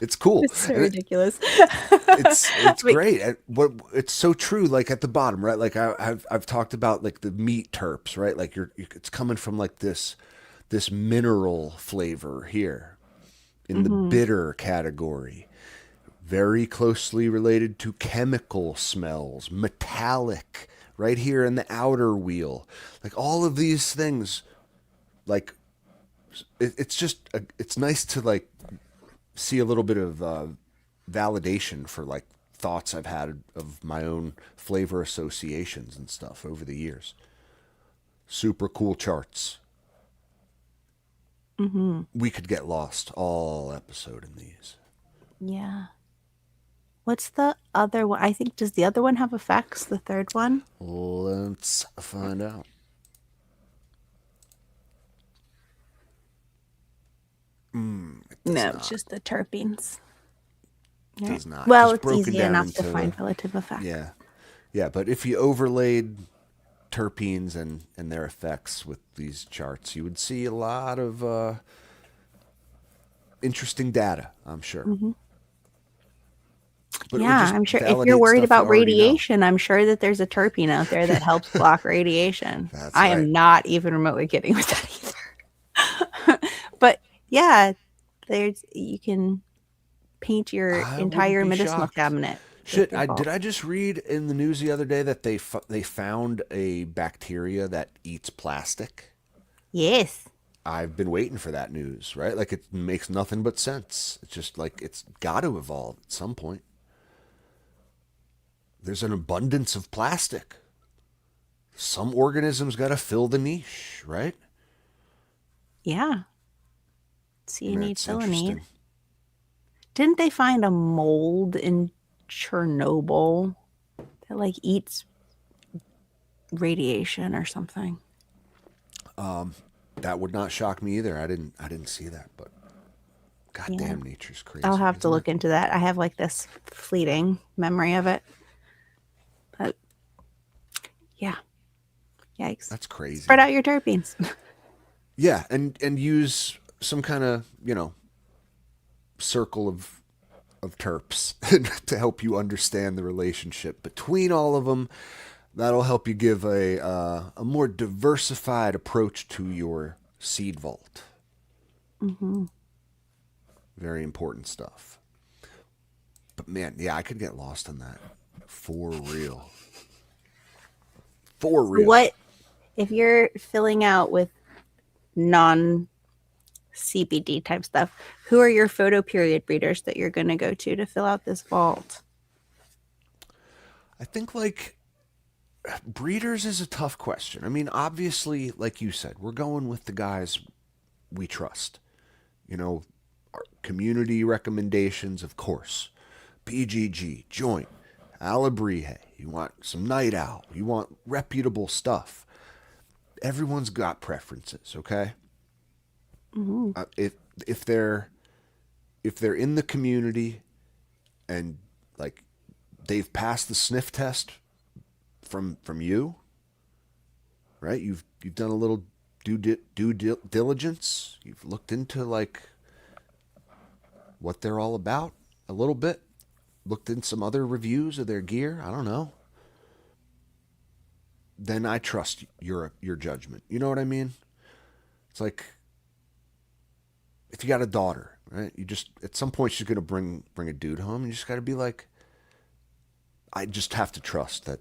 It's cool, It's so and ridiculous. it's But great. And what it's so true. Like at the bottom, right? Like I've talked about like the meat terps, right? Like it's coming from like this mineral flavor here in the mhm. bitter category, very closely related to chemical smells, metallic, right here in the outer wheel. Like all of these things, like it's just it's nice to like see a little bit of validation for like thoughts I've had of my own flavor associations and stuff over the years. Super cool charts. Mhm. We could get lost all episode in these. Yeah. What's the other one? I think, does the other one have effects? The third one? Let's find out. It does No, it's not. just the terpenes. It Right. does not. Well, Just it's broken easy down enough to into find relative effect. yeah, yeah. But if you overlaid terpenes and their effects with these charts, you would see a lot of interesting data. I'm sure. Hmm. But it would Yeah, just I'm sure if you're validate worried stuff you about already know. radiation, I'm sure that there's a terpene out there that helps block radiation. That's I right. am not even remotely kidding with that either. But yeah, there's you can paint your I wouldn't entire be medicinal shocked. cabinet with Shit, your did vault. I just read in the news the other day that they found a bacteria that eats plastic? Yes. I've been waiting for that news, right? Like it makes nothing but sense. It's just like it's got to evolve at some point. There's an abundance of plastic. Some organisms got to fill the niche, right? Yeah. See, you need That's fill a need. interesting. Didn't they find a mold in Chernobyl that like eats radiation or something. That would not shock me either. I didn't see that, but Yeah. goddamn, nature's crazy, I'll have to isn't look it? into that. I have like this fleeting memory of it. But yeah, yikes. That's crazy. Spread out your terpenes. Yeah, and use some kind of circle of terps to help you understand the relationship between all of them. That'll help you give a more diversified approach to your seed vault. Very important stuff. But man, yeah, I could get lost in that. For real. For real. What if you're filling out with non CBD type stuff? Who are your photo period breeders that you're going to go to fill out this vault? I think like breeders is a tough question. I mean, obviously, like you said, we're going with the guys we trust. Our community recommendations, of course. BGG, Joint, Alabrije. You want some Night Owl. You want reputable stuff. Everyone's got preferences, okay? If they're in the community and like they've passed the sniff test from you, right? You've done a little due diligence. You've looked into like what they're all about a little bit. Looked in some other reviews of their gear. I don't know. Then I trust your judgment. You know what I mean? It's like if you got a daughter, right? You just at some point she's gonna bring a dude home. You just got to be like, I just have to trust that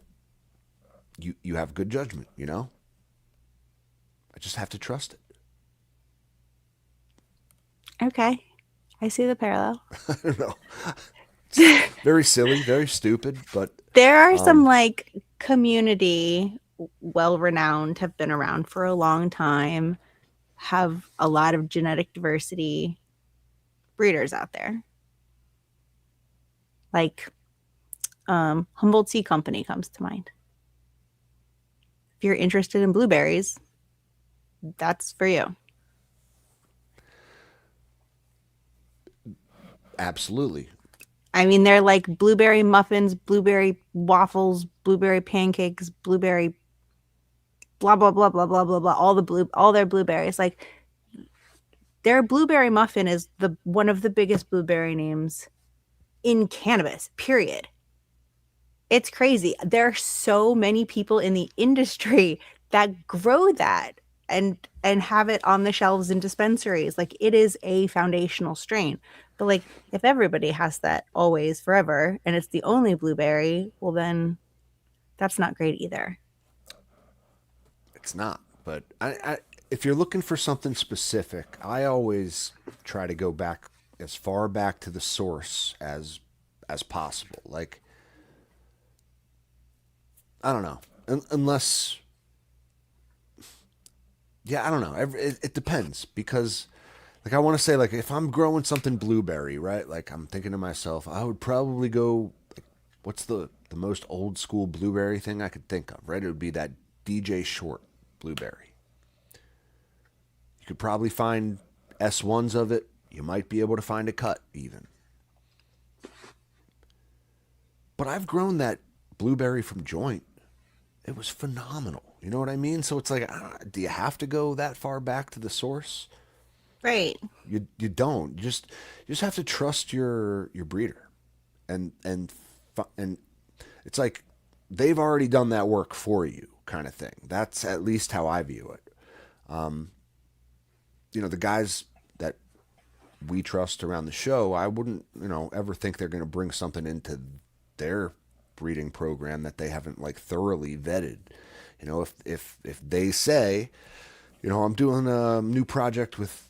you have good judgment. I just have to trust it. Okay. I see the parallel. I don't know. Very silly, very stupid, but There are some like community, well renowned, have been around for a long time, have a lot of genetic diversity breeders out there. Like Humboldt Seed Company comes to mind. If you're interested in blueberries, that's for you. absolutely. I mean, they're like blueberry muffins, blueberry waffles, blueberry pancakes, blueberry blah blah blah blah blah blah blah. All their blueberries. Like their blueberry muffin is the one of the biggest blueberry names in cannabis. Period. It's crazy. There are so many people in the industry that grow that and have it on the shelves in dispensaries. Like it is a foundational strain. But like if everybody has that always forever and it's the only blueberry, well then that's not great either. It's not. But if you're looking for something specific, I always try to go back as far back to the source as possible. Like I don't know, unless yeah, I don't know. It depends because like I want to say like if I'm growing something blueberry, right? Like I'm thinking to myself, I would probably go. Like, what's the most old school blueberry thing I could think of? Right? It would be that DJ Short blueberry. You could probably find S1s of it. You might be able to find a cut even. But I've grown that blueberry from Joint. It was phenomenal. You know what I mean? So it's like, do you have to go that far back to the source? Right. You don't. You just have to trust your breeder, and it's like they've already done that work for you, kind of thing. That's at least how I view it. The guys that we trust around the show, I wouldn't ever think they're going to bring something into their breeding program that they haven't like thoroughly vetted. If they say, I'm doing a new project with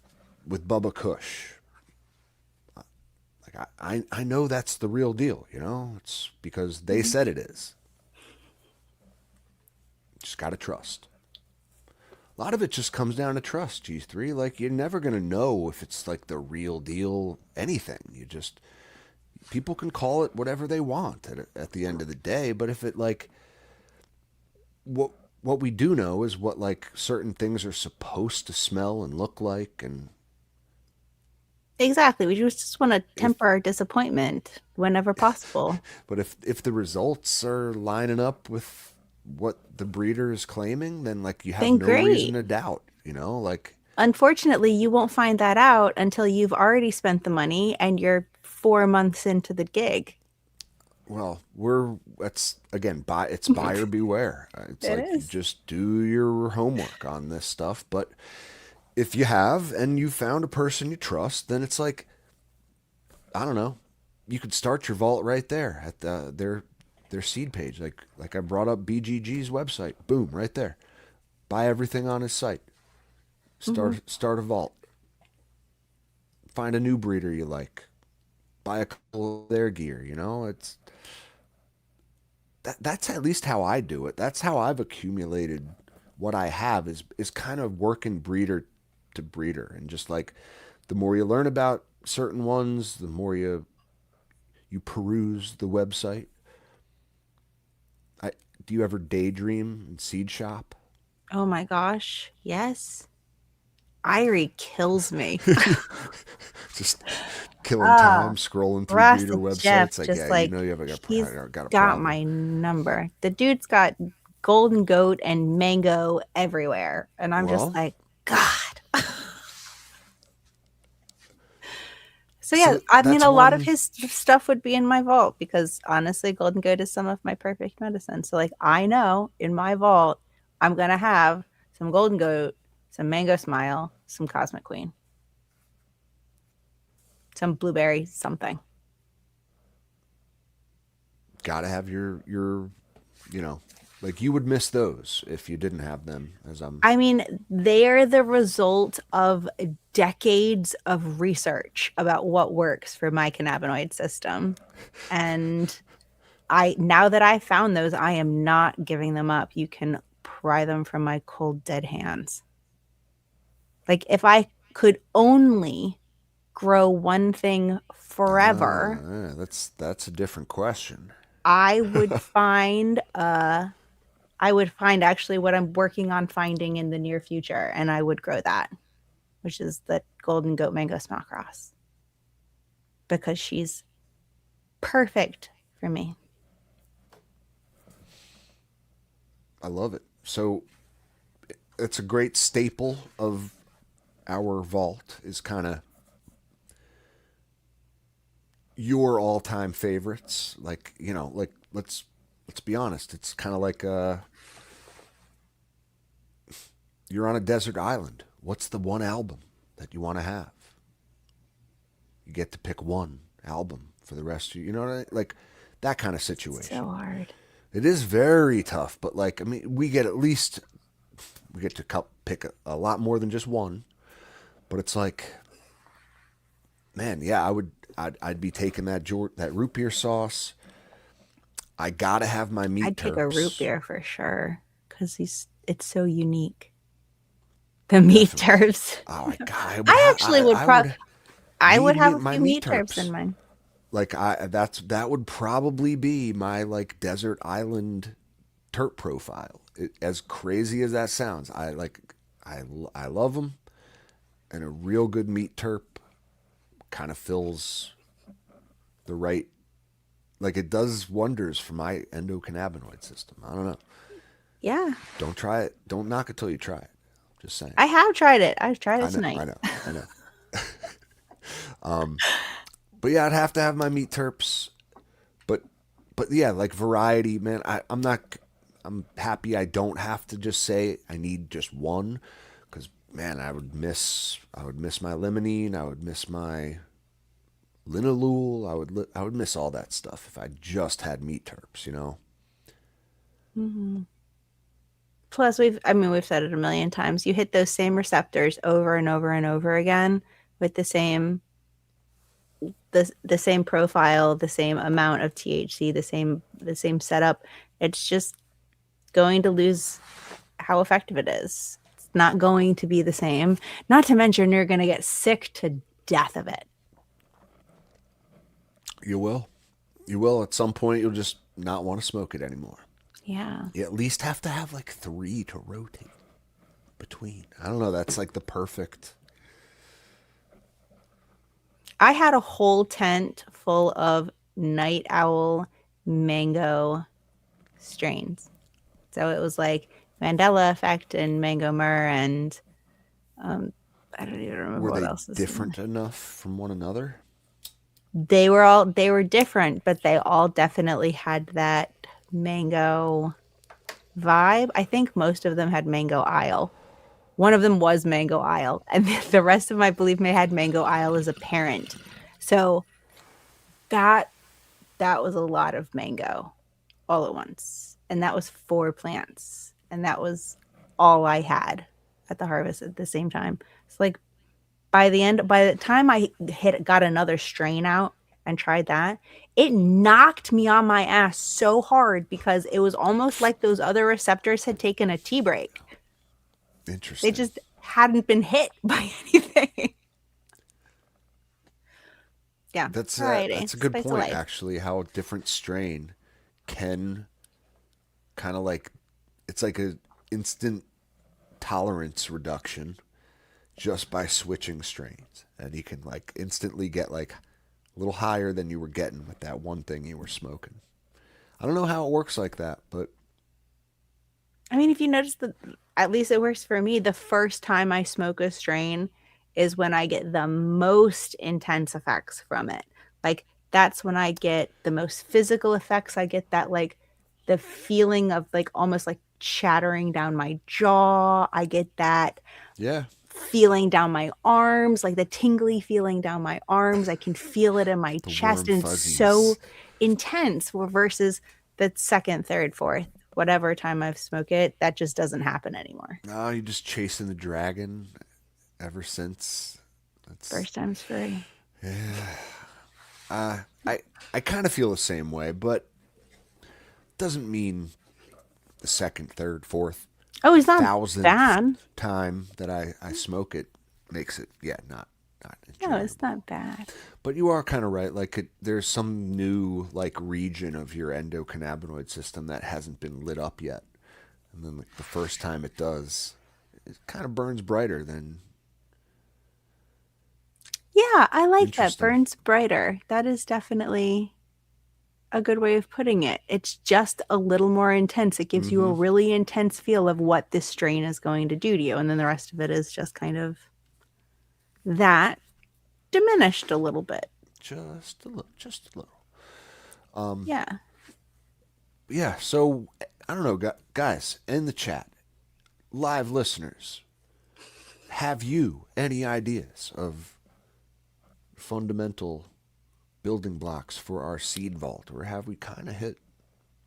Bubba Kush. Like I know that's the real deal, It's because they said it is. Just gotta trust. A lot of it just comes down to trust, G3. Like you're never gonna know if it's like the real deal, anything. People can call it whatever they want at the end of the day, but if it like what we do know is what like certain things are supposed to smell and look like, and Exactly. We just want to if temper our disappointment whenever possible. but if the results are lining up with what the breeder is claiming, then like you have Then no reason great. to doubt, like Unfortunately, you won't find that out until you've already spent the money and you're 4 months into the gig. well, that's again, it's buyer beware. It's It like you is. just do your homework on this stuff. But if you have and you found a person you trust, then it's like, I don't know, you could start your vault right there at their seed page. Like I brought up BGG's website. Boom, right there. Buy everything on his site. Hmm. Start a vault. Find a new breeder you like. Buy a couple of their gear. It's that's at least how I do it. That's how I've accumulated what I have is kind of working breeder to breeder, and just like the more you learn about certain ones, the more you peruse the website. I Do you ever daydream and seed shop? Oh my gosh. Yes. Irie kills me. Just killing Ah, time scrolling through breeder Rastic Jeff, websites. Like, yeah, just you like know you have he's got a got problem. my number. The dude's got golden goat and mango everywhere. And I'm just Well, like, God. So yeah, so I mean, that's a lot of one. his stuff would be in my vault because honestly, golden goat is some of my perfect medicine. So like, I know in my vault, I'm gonna have some golden goat, some mango smile, some cosmic queen, some blueberry something. Gotta have you know, like you would miss those if you didn't have them. As I'm I mean, they're the result of decades of research about what works for my cannabinoid system. And now that I found those, I am not giving them up. You can pry them from my cold, dead hands. Like, if I could only grow one thing forever, yeah, that's a different question. I would find actually what I'm working on finding in the near future, and I would grow that, which is the golden goat mango small cross, because she's perfect for me. I love it. So it's a great staple of our vault is kind of your all-time favorites. Like, like let's be honest. It's kind of like you're on a desert island. What's the one album that you want to have? You get to pick one album for the rest of you. You know what like that kind of situation. So hard. It is very tough, but like I mean, we get to pick a lot more than just one. But it's like, man, yeah, I'd be taking that root beer sauce. I gotta have my meat I'd take a root terps. beer for sure because it's so unique. The meat Definitely. terps. Oh my god, I would I have actually would I would I would need have a my few meat meat terps in terps. mine. Like that would probably be my like desert island terp profile. As crazy as that sounds, I love them, and a real good meat terp kind of fills the right, like it does wonders for my endocannabinoid system. I don't know. Yeah. Don't try it. Don't knock it till you try it. Just saying. I have tried it. I've tried it I know. tonight. I know. I know. But yeah, I'd have to have my meat terps. But yeah, like variety, man. I'm not. I'm happy I don't have to just say I need just one, because man, I would miss my limonene. I would miss my linalool. I would miss all that stuff if I just had meat terps. Hmm. Plus, we've said it a million times. You hit those same receptors over and over and over again with the same profile, the same amount of THC, the same setup. It's just going to lose how effective it is. It's not going to be the same. Not to mention you're going to get sick to death of it. You will. You will. At some point, you'll just not want to smoke it anymore. Yeah. You at least have to have like 3 to rotate between. I don't know. That's like the perfect. I had a whole tent full of night owl mango strains. So it was like Mandela effect and mango myrrh and I don't even remember Were what they else is in different enough from one another? there. They were different, but they all definitely had that mango vibe. I think most of them had mango isle. One of them was mango isle, and the rest of them, I believe, may had mango isle as a parent. So that that was a lot of mango all at once, and that was 4 plants, and that was all I had at the harvest at the same time. It's like by the time I got another strain out and tried that, it knocked me on my ass so hard because it was almost like those other receptors had taken a tea break. They Interesting. just hadn't been hit by anything. Yeah, That's variety. that's a good Spice of point, life. actually. How a different strain can kind of like it's like a instant tolerance reduction just by switching strains, and you can like instantly get like a little higher than you were getting with that one thing you were smoking. I don't know how it works like that, but I mean, if you notice that, at least it works for me. The first time I smoke a strain is when I get the most intense effects from it. Like that's when I get the most physical effects. I get that like the feeling of like almost like chattering down my jaw. I get that yeah, feeling down my arms, like the tingly feeling down my arms. I can feel it in my the chest, warm and it's fuzzies. so intense. Versus the second, third, fourth, whatever time I've smoked it, that just doesn't happen anymore. No, you're just chasing the dragon ever since. That's First time's free. I kind of feel the same way, but doesn't mean the second, third, fourth, Oh, it's not thousandth bad. time that I smoke it makes it not No, enjoyable. it's not bad. But you are kind of right. Like there's some new like region of your endocannabinoid system that hasn't been lit up yet, and then like, the first time it does, it kind of burns brighter than. Yeah, I like that. Interesting. Burns brighter. That is definitely a good way of putting it. It's just a little more intense. It gives you a really intense feel of what this strain is going to do to you. And then the rest of it is just kind of that diminished a little bit. Just a little, just a little. Yeah. Yeah. So I don't know, guys in the chat, live listeners, have you any ideas of fundamental building blocks for our seed vault, or have we kind of hit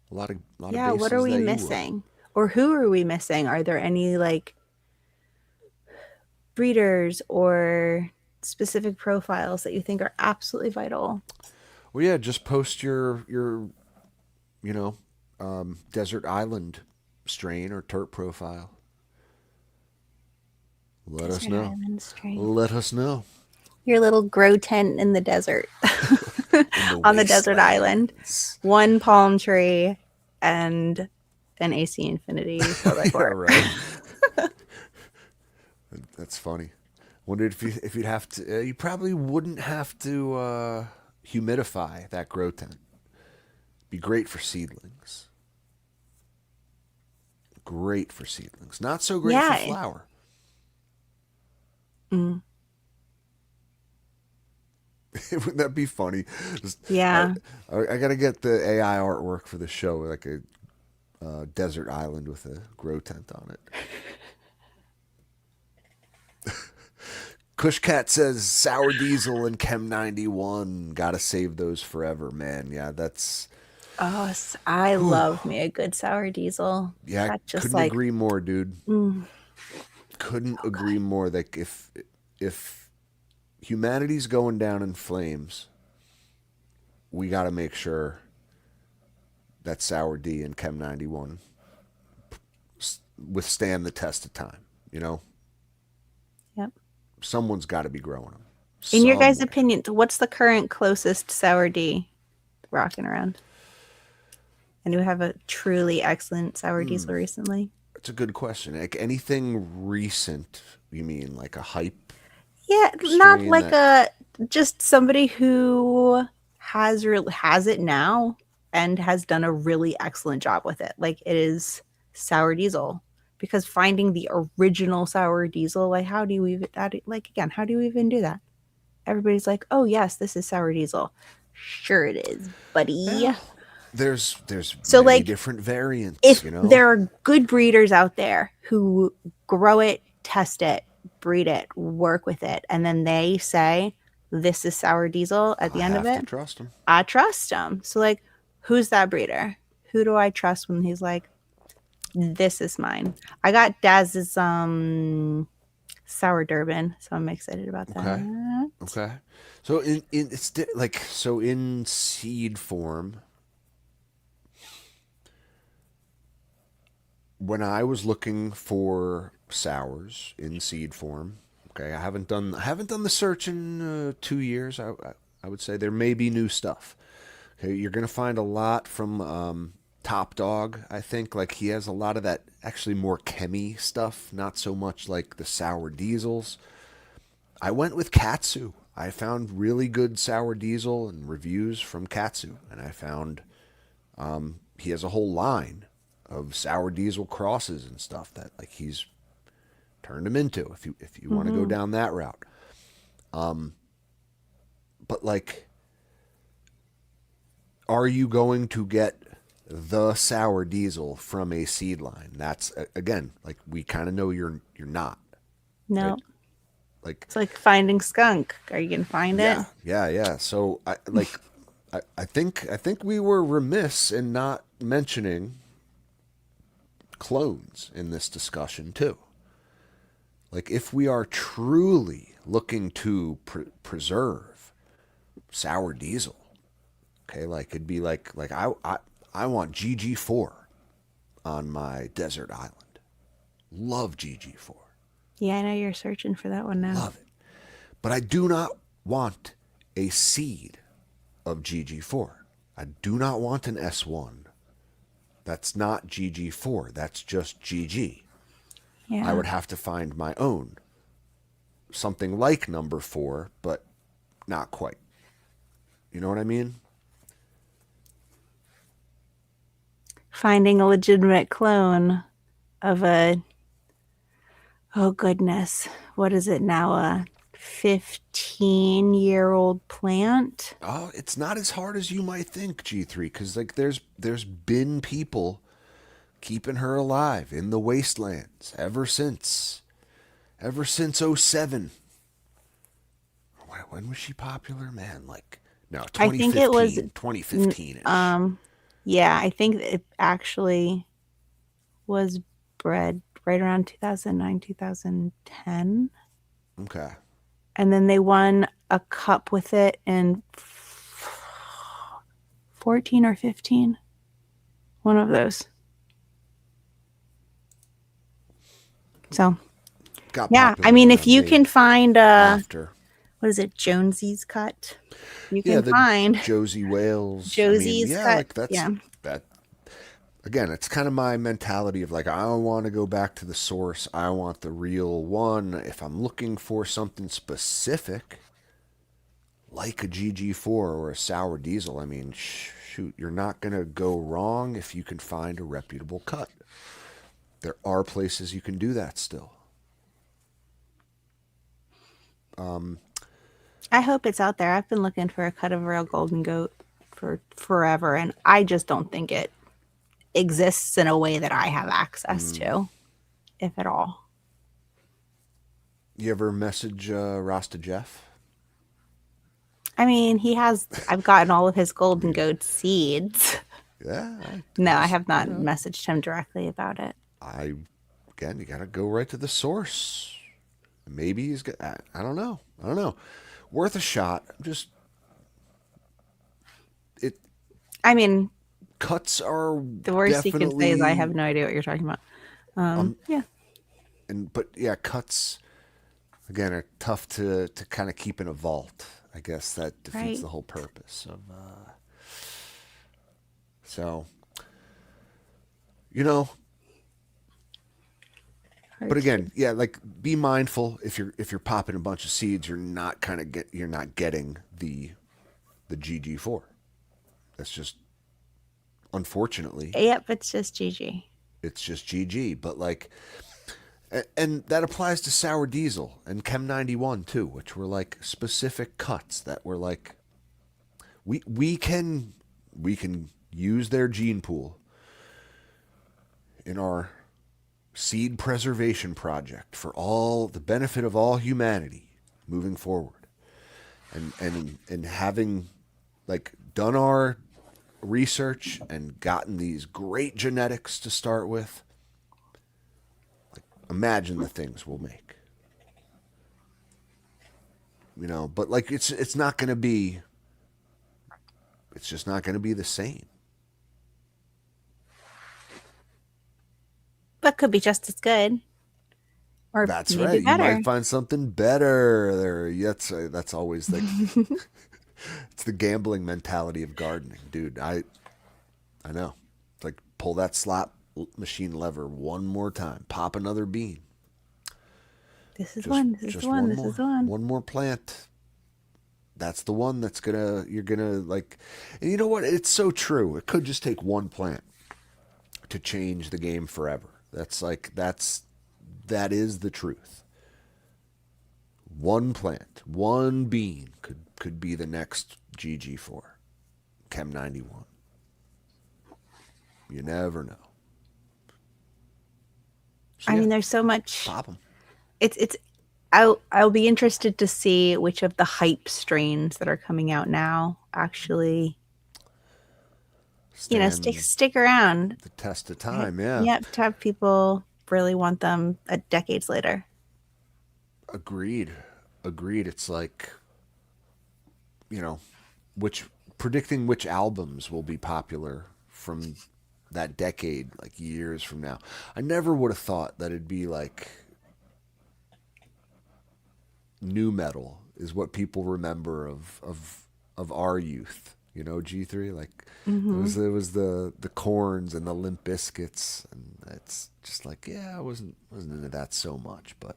a lot of Yeah, bases what are we that you missing? Or who are we missing? Are there any like breeders or specific profiles that you think are absolutely vital? Well, yeah, just post your you know desert island strain or terp profile. Let us Desert know. Island strain. Let us know. Your little grow tent in the desert. In On the desert island. wastelands. One palm tree and an AC Infinity for Yeah, like right. That's funny. Wondered if you'd have to. You probably wouldn't have to humidify that grow tent. Be great for seedlings. Great for seedlings. Not so great Yeah. for flower. Mm. Wouldn't that be funny? Yeah. I gotta get the AI artwork for the show, like a desert island with a grow tent on it. Kushcat says sour diesel and Chem 91. Gotta save those forever, man. Yeah, that's. Oh, I love me a good sour diesel. Yeah, That just couldn't like agree more, dude. Couldn't agree more. Like if humanity's going down in flames, we got to make sure that sour D and Chem 91 withstand the test of time. You know, Yep. someone's got to be growing them. In your guys' somewhere. opinion, what's the current closest sour D rocking around And you have a truly excellent sour diesel recently? It's a good question. Like anything recent, you mean like a hype Yeah, not strain like that just somebody who has it now and has done a really excellent job with it. Like it is sour diesel. Because finding the original sour diesel, like how do you even how do you even do that? Everybody's like, "Oh yes, this is sour diesel." Sure it is, buddy. well, there's So many like different variants, if you know? there are good breeders out there who grow it, test it, breed it, work with it, and then they say this is sour diesel at I the end of have to it, trust them. I trust them. So like, who's that breeder? Who do I trust when he's like, this is mine? I got Daz's sour Durban, so I'm excited about Okay. that. Okay. So in it's like so in seed form, when I was looking for sours in seed form, okay, I haven't done the search in 2 years. I would say there may be new stuff. Okay, you're gonna find a lot from Top Dog. I think like he has a lot of that actually more chemi stuff, not so much like the sour diesels. I went with Katsu. I found really good sour diesel and reviews from Katsu, and I found he has a whole line of sour diesel crosses and stuff that like he's turned them into. If you want to go down that route, but like, are you going to get the sour diesel from a seed line? That's again like we kind of know you're not. No, Right? Like it's like finding skunk. Are you gonna find it? yeah. So I think we were remiss in not mentioning clones in this discussion too. Like if we are truly looking to preserve sour diesel, okay, like it'd be like I want GG4 on my desert island. Love GG4. Yeah, I know you're searching for that one now. Love it. But I do not want a seed of GG4. I do not want an S1. That's not GG4. That's just GG. Yeah. I would have to find my own. Something like number 4, but not quite. You know what I mean? Finding a legitimate clone of a, oh goodness, what is it now? A 15-year-old plant? Oh, it's not as hard as you might think, G3, because like there's been people keeping her alive in the wastelands ever since '07. When was she popular, man? Like no, I think it was 2015 ish. Yeah, I think it actually was bred right around 2009, 2010. Okay. And then they won a cup with it in 14 or 15. One of those. So, Got yeah, I popular mean, if around you me can find after. what is it, Jonesy's cut? You Yeah, can the find Josie Wales. Josie's cut. Like that's Yeah. that. Again, it's kind of my mentality of like I don't want to go back to the source. I want the real one. If I'm looking for something specific, like a GG4 or a sour diesel, I mean, shoot, you're not gonna go wrong if you can find a reputable cut. There are places you can do that still. I hope it's out there. I've been looking for a cut of real golden goat for forever, and I just don't think it exists in a way that I have access to, if at all. You ever message Rasta Jeff? I mean, I've gotten all of his golden goat seeds. Yeah. No, I have not messaged him directly about it. Again, you got to go right to the source. Maybe he's got, I don't know. Worth a shot. I mean, Cuts are the worst you can say is I have definitely, no idea what you're talking about. Yeah. but yeah, cuts again are tough to kind of keep in a vault. I guess that defeats Right. the whole purpose of. So, You know, Hard but to- again, yeah, like be mindful if you're popping a bunch of seeds, you're not getting the GG4. That's just unfortunately Yep, it's just GG. it's just GG. But like, and that applies to sour diesel and Chem 91 too, which were like specific cuts that were like we can use their gene pool in our seed preservation project for all the benefit of all humanity moving forward. And having like done our research and gotten these great genetics to start with, like imagine the things we'll make. But like it's not going to be it's just not going to be the same. But could be just as good. Or That's maybe right. You better. might find something better there. That's always like it's the gambling mentality of gardening, dude. I know. It's like pull that slot machine lever one more time, pop another bean. This is Just, one. This is just the one. one This more, is the one. one more plant. That's the one you're gonna like. And you know what? It's so true. It could just take one plant to change the game forever. That is the truth. One plant, one bean could be the next GG4, Chem 91. You never know. So, I yeah, mean, there's so much. pop them. It's. I'll be interested to see which of the hype strains that are coming out now actually, stick around. the test of time. Yeah, Yep, to have people really want them decades later. agreed. It's like, which predicting which albums will be popular from that decade, like years from now. I never would have thought that it'd be like new metal is what people remember of our youth. G3, like it was the Corns and the Limp Bizkits, and it's just like, yeah, I wasn't into that so much, but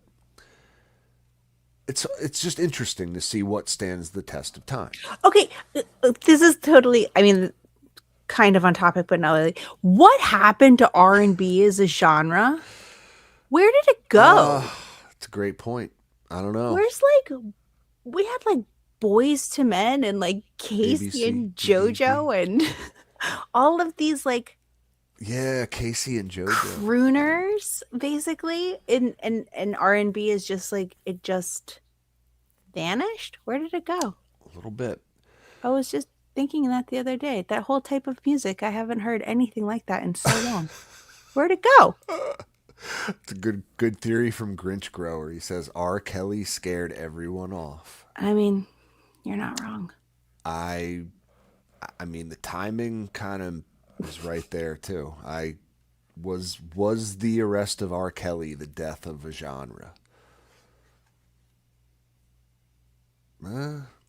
it's just interesting to see what stands the test of time. Okay, this is totally. I mean, kind of on topic, but not really. What happened to R&B as a genre? Where did it go? It's a great point. I don't know. Where's we had Boys to Men and Casey ABC, and JoJo and all of these Yeah, Casey and JoJo. crooners basically, and R&B is just it just vanished. Where did it go? A little bit. I was just thinking that the other day. That whole type of music, I haven't heard anything like that in so long. Where'd it go? It's a good theory from Grinch Grower. He says R. Kelly scared everyone off. I mean, you're not wrong. I mean, the timing kind of is right there too. Was the arrest of R. Kelly the death of a genre?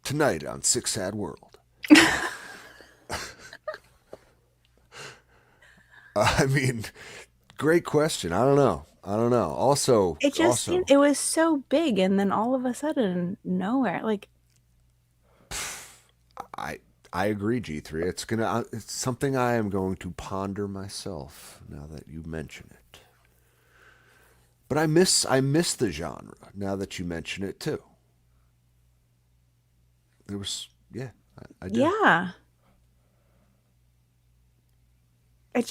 Tonight on Sick Sad World. I mean, great question. I don't know. Also, It just seemed, it was so big, and then all of a sudden, nowhere. I agree, G3. It's something I am going to ponder myself now that you mention it. But I miss the genre now that you mention it too. There was I do. Yeah. It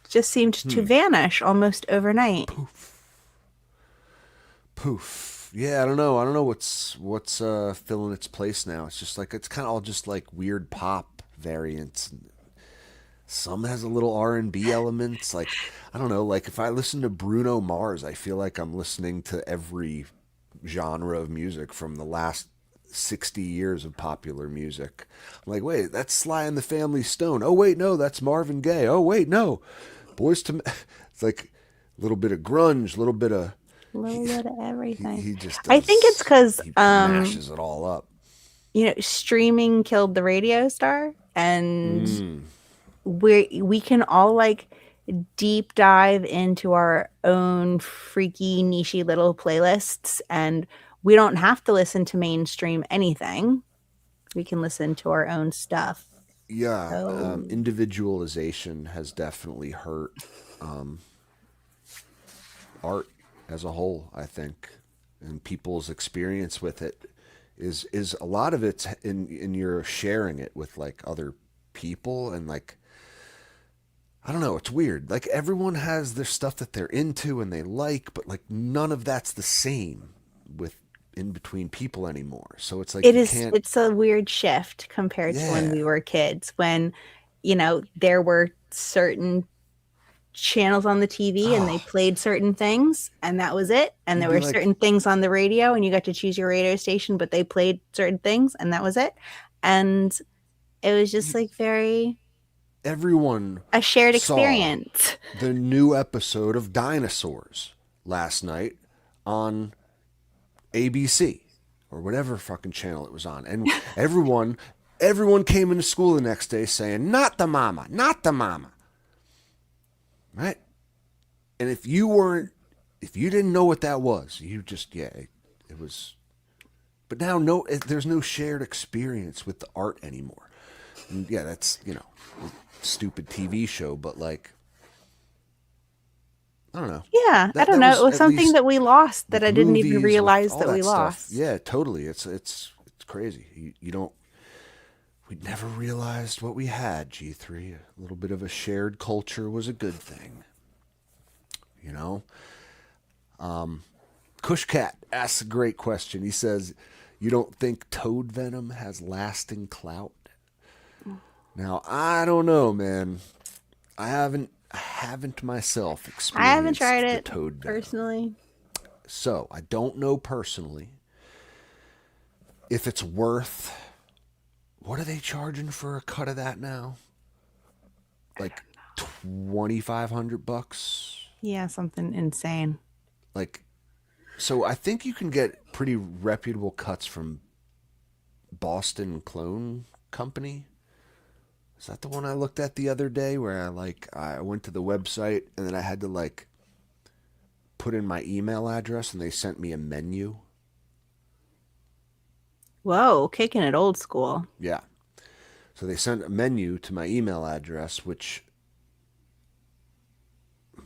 just seemed to vanish almost overnight. Poof. Yeah, I don't know what's filling its place now. It's just it's kind of all just weird pop variants. Some has a little R&B elements. I don't know. If I listen to Bruno Mars, I feel like I'm listening to every genre of music from the last 60 years of popular music. I'm like, wait, that's Sly and the Family Stone. Oh wait, no, that's Marvin Gaye. Oh wait, no, Boys to Men. It's a little bit of grunge, a little bit of everything. He just I think it's because he mashes it all up. streaming killed the radio star, and we can all like deep dive into our own freaky nichey little playlists, and we don't have to listen to mainstream anything. We can listen to our own stuff. Yeah, So individualization has definitely hurt art as a whole, I think, and people's experience with it is a lot of it's in your sharing it with like other people, and like I don't know, it's weird. Like everyone has their stuff that they're into and they like, but like none of that's the same with in between people anymore. So it's like it you is, can't. it's a weird shift compared to when Yeah. we were kids, when, there were certain channels on the TV and they Oh, played certain things and that was it. And you'd there be were like certain things on the radio and you got to choose your radio station, but they played certain things and that was it. And it was just you, like very everyone a shared saw experience. the new episode of Dinosaurs last night on ABC or whatever fucking channel it was on, and everyone came into school the next day saying, "Not the mama, not the mama," right? And if you didn't know what that was, you just it was. But now there's no shared experience with the art anymore. And yeah, that's a stupid TV show, but like I don't know. Yeah, I don't That know. was It was at something least that we lost that with I didn't even movies, with realize all that we that stuff. lost. Yeah, totally. It's crazy. You don't. We never realized what we had. G3. A little bit of a shared culture was a good thing. You know. Kushcat asks a great question. He says, "You don't think toad venom has lasting clout?" Now I don't know, man. I haven't myself I haven't experienced tried the it toad venom. personally. So I don't know personally if it's worth. What are they charging for a cut of that now? Like $2,500. Yeah, something insane. Like, so I think you can get pretty reputable cuts from Boston Clone Company. Is that the one I looked at the other day where I went to the website and then I had to like put in my email address and they sent me a menu? Whoa, kicking it old school. Yeah. So they sent a menu to my email address, which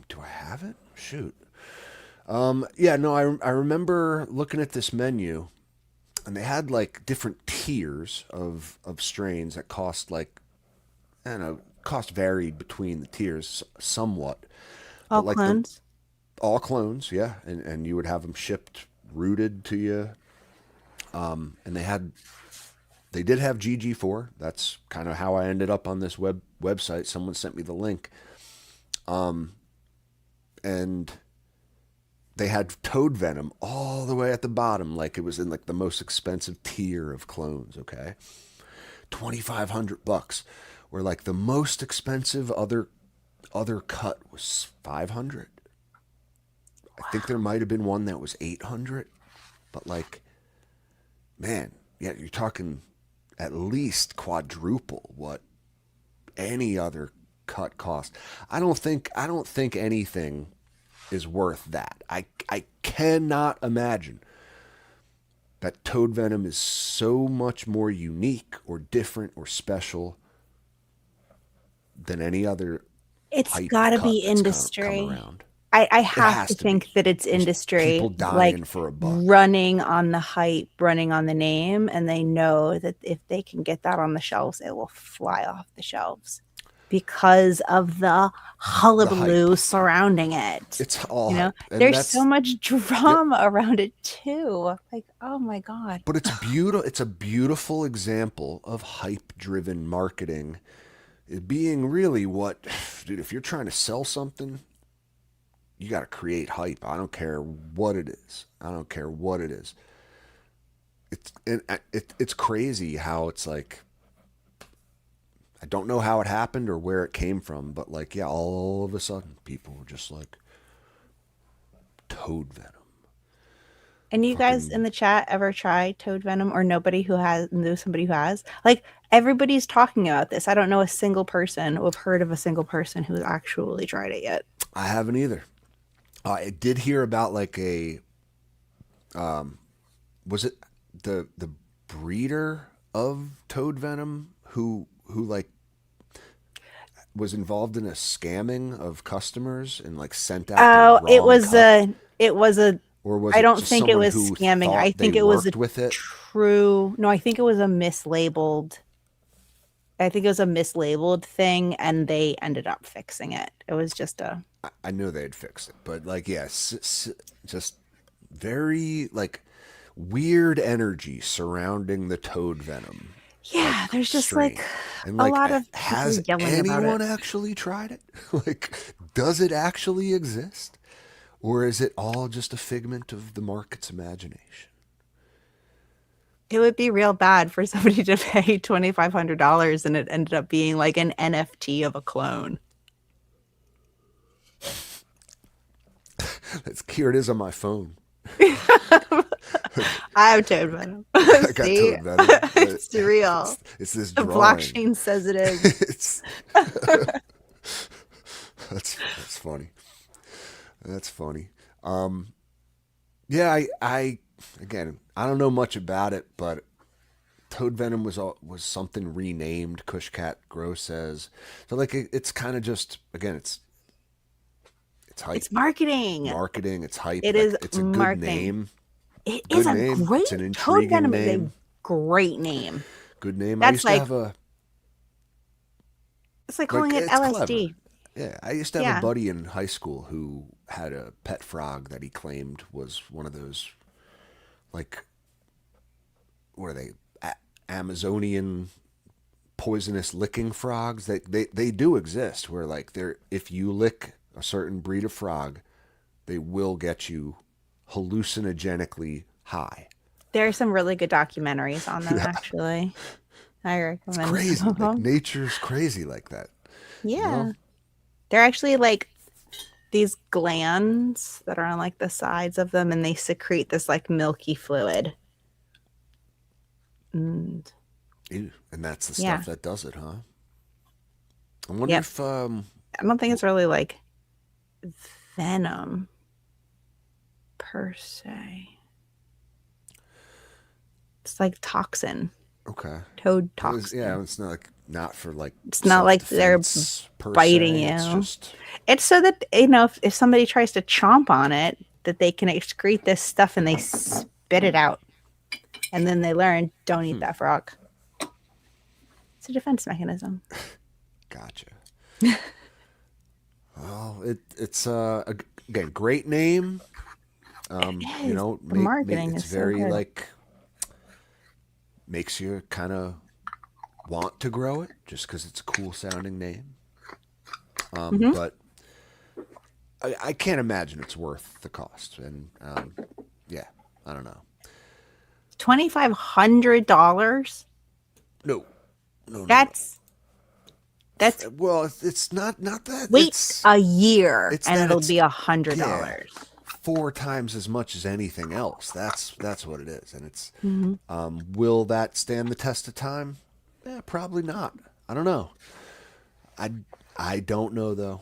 do I have it? Shoot. Yeah, no, I remember looking at this menu and they had like different tiers of strains that cost like, I don't know, cost varied between the tiers somewhat. All But like clones. all clones, yeah, and you would have them shipped rooted to you. And they did have GG4. That's kind of how I ended up on this website. Someone sent me the link. And they had toad venom all the way at the bottom, like it was in like the most expensive tier of clones, okay? $2,500. Where like the most expensive other cut was 500. I think there might have been one that was 800, but like, man, yeah, you're talking at least quadruple what any other cut cost. I don't think anything is worth that. I cannot imagine that toad venom is so much more unique or different or special than any other It's hype got to cut be that's come industry. around. I It have has to to be. think that it's There's industry, people dying like for a buck. running on the hype, running on the name, and they know that if they can get that on the shelves, it will fly off the shelves because of the hullabaloo hype. surrounding it. It's all hype. And There's so much yep. drama around it too. Like, oh my God. But it's beautiful. It's a beautiful example of hype-driven marketing. It being really what, dude, if you're trying to sell something, you got to create hype. I don't care what it is. I don't care what it is. It's crazy how it's like, I don't know how it happened or where it came from, but like, yeah, all of a sudden people were just like, toad venom. And you guys in Fucking the chat ever try toad venom, or nobody who has knew somebody who has? Like, everybody's talking about this. I don't know a single person or have heard of a single person who's actually tried it yet. I haven't either. I did hear about like a was it the breeder of toad venom who like was involved in a scamming of customers and like sent out Oh, the wrong cup? it was a Or was I it don't just think it someone was who scamming. I thought they think it was a worked with it? true. No, I think it was a mislabeled. I think it was a mislabeled thing, and they ended up fixing it. It was just a. I know they'd fix it, but like, yes, just very like weird energy surrounding the toad venom. Yeah, there's just Strain. like And a like, lot of has people yelling about anyone it. actually tried it? Like, does it actually exist? Or is it all just a figment of the market's imagination? It would be real bad for somebody to pay $2,500 and it ended up being like an NFT of a clone. Here it is on my phone. I have toad venom. I got See? toad venom. It's real. It's this The drawing. blockchain says it is. It's that's funny. That's funny. Yeah, I again, I don't know much about it, but toad venom was something renamed. Cushcat Grow says so. Like it's kind of just again, it's hype. It's marketing. Marketing. It's hype. It Like, is it's a good marketing. name. It Good is a name. great It's an toad intriguing venom is a name. great name. Good name. I That's used to like have a it's like calling it it's LSD. clever. Yeah, I used to have Yeah. a buddy in high school who had a pet frog that he claimed was one of those, like, what are they, Amazonian poisonous licking frogs? They do exist. Where like they're if you lick a certain breed of frog, they will get you hallucinogenically high. There are some really good documentaries on them, actually. I It's recommend crazy. some of Like them. nature's crazy like that. You Yeah. know? They're actually like these glands that are on like the sides of them, and they secrete this like milky fluid. And Ew. And that's the yeah. stuff that does it, huh? I wonder Yep. if I don't think it's really like venom per se. It's like toxin, okay. toad It was- toxin. yeah, it's not like not for like It's not like they're self-defense per biting se. It's you. just It's so that, you know, if somebody tries to chomp on it, that they can excrete this stuff and they spit it out. And then they learn, don't eat that frog. It's a defense mechanism. gotcha. Well, it's again great name. You is. know, The marketing it's is so very good. like makes you kind of want to grow it just because it's a cool sounding name. Mm-hmm. But I can't imagine it's worth the cost. And yeah, I don't know. $2,500. No, no. That's Well, it's not that. wait It's a year it's and that it'll it's- be $100. 4 times as much as anything else. That's what it is. And it's Mm-hmm. will that stand the test of time? Yeah, probably not. I don't know. I don't know though.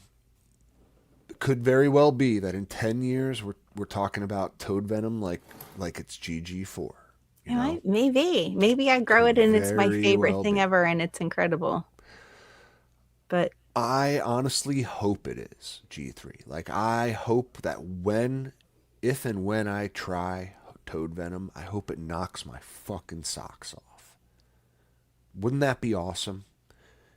It could very well be that in 10 years we're talking about toad venom like it's GG4. You know? Maybe I grow it and it's my Very favorite well thing be. ever and it's incredible. But I honestly hope it is G3. Like I hope that if and when I try toad venom, I hope it knocks my fucking socks off. Wouldn't that be awesome?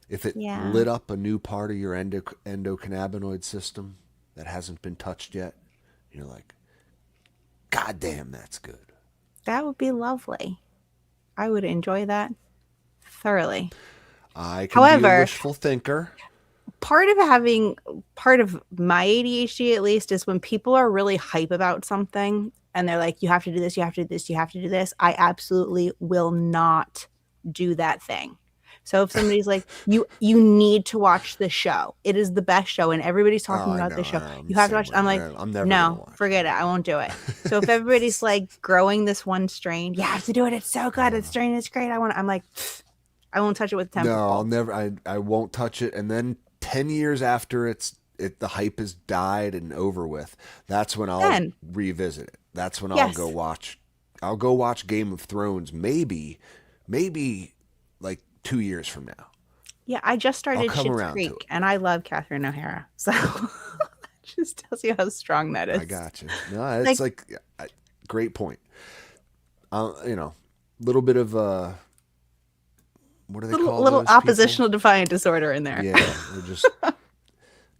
If it Yeah. lit up a new part of your endocannabinoid system that hasn't been touched yet, you're like, God damn, that's good. that would be lovely. I would enjoy that thoroughly. I can be a However, wishful thinker. part of my ADHD at least is when people are really hype about something and they're like, you have to do this, you have to do this, you have to do this. I absolutely will not do that thing So if somebody's like, you need to watch the show, it is the best show, and everybody's talking about the show, you have to watch. I'm like, I'm never gonna no, watch forget it. I won't do it. So if everybody's like growing this one strain, you have to do it. It's so good. It's strain. It's great. I'm like, I won't touch it with 10 No, football. I'll never. I won't touch it. And then 10 years after the hype has died and over with, that's when I'll Then. revisit it. That's when I'll Yes. go watch. I'll go watch Game of Thrones. Maybe like 2 years from now. Yeah, I just started come Schitt's around to Creek, it. and I love Catherine O'Hara. So just tells you how strong that is. I got you. No, it's like great point. Little bit of what do they call little those people? oppositional defiant disorder in there. Yeah, they're just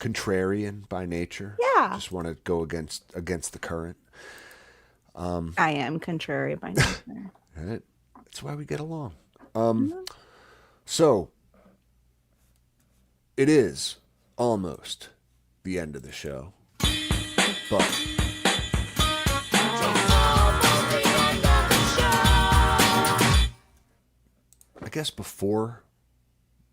contrarian by nature. Yeah. Just want to go against the current. I am contrary by nature. Right? That's why we get along. So it is almost the end of the show, but I guess before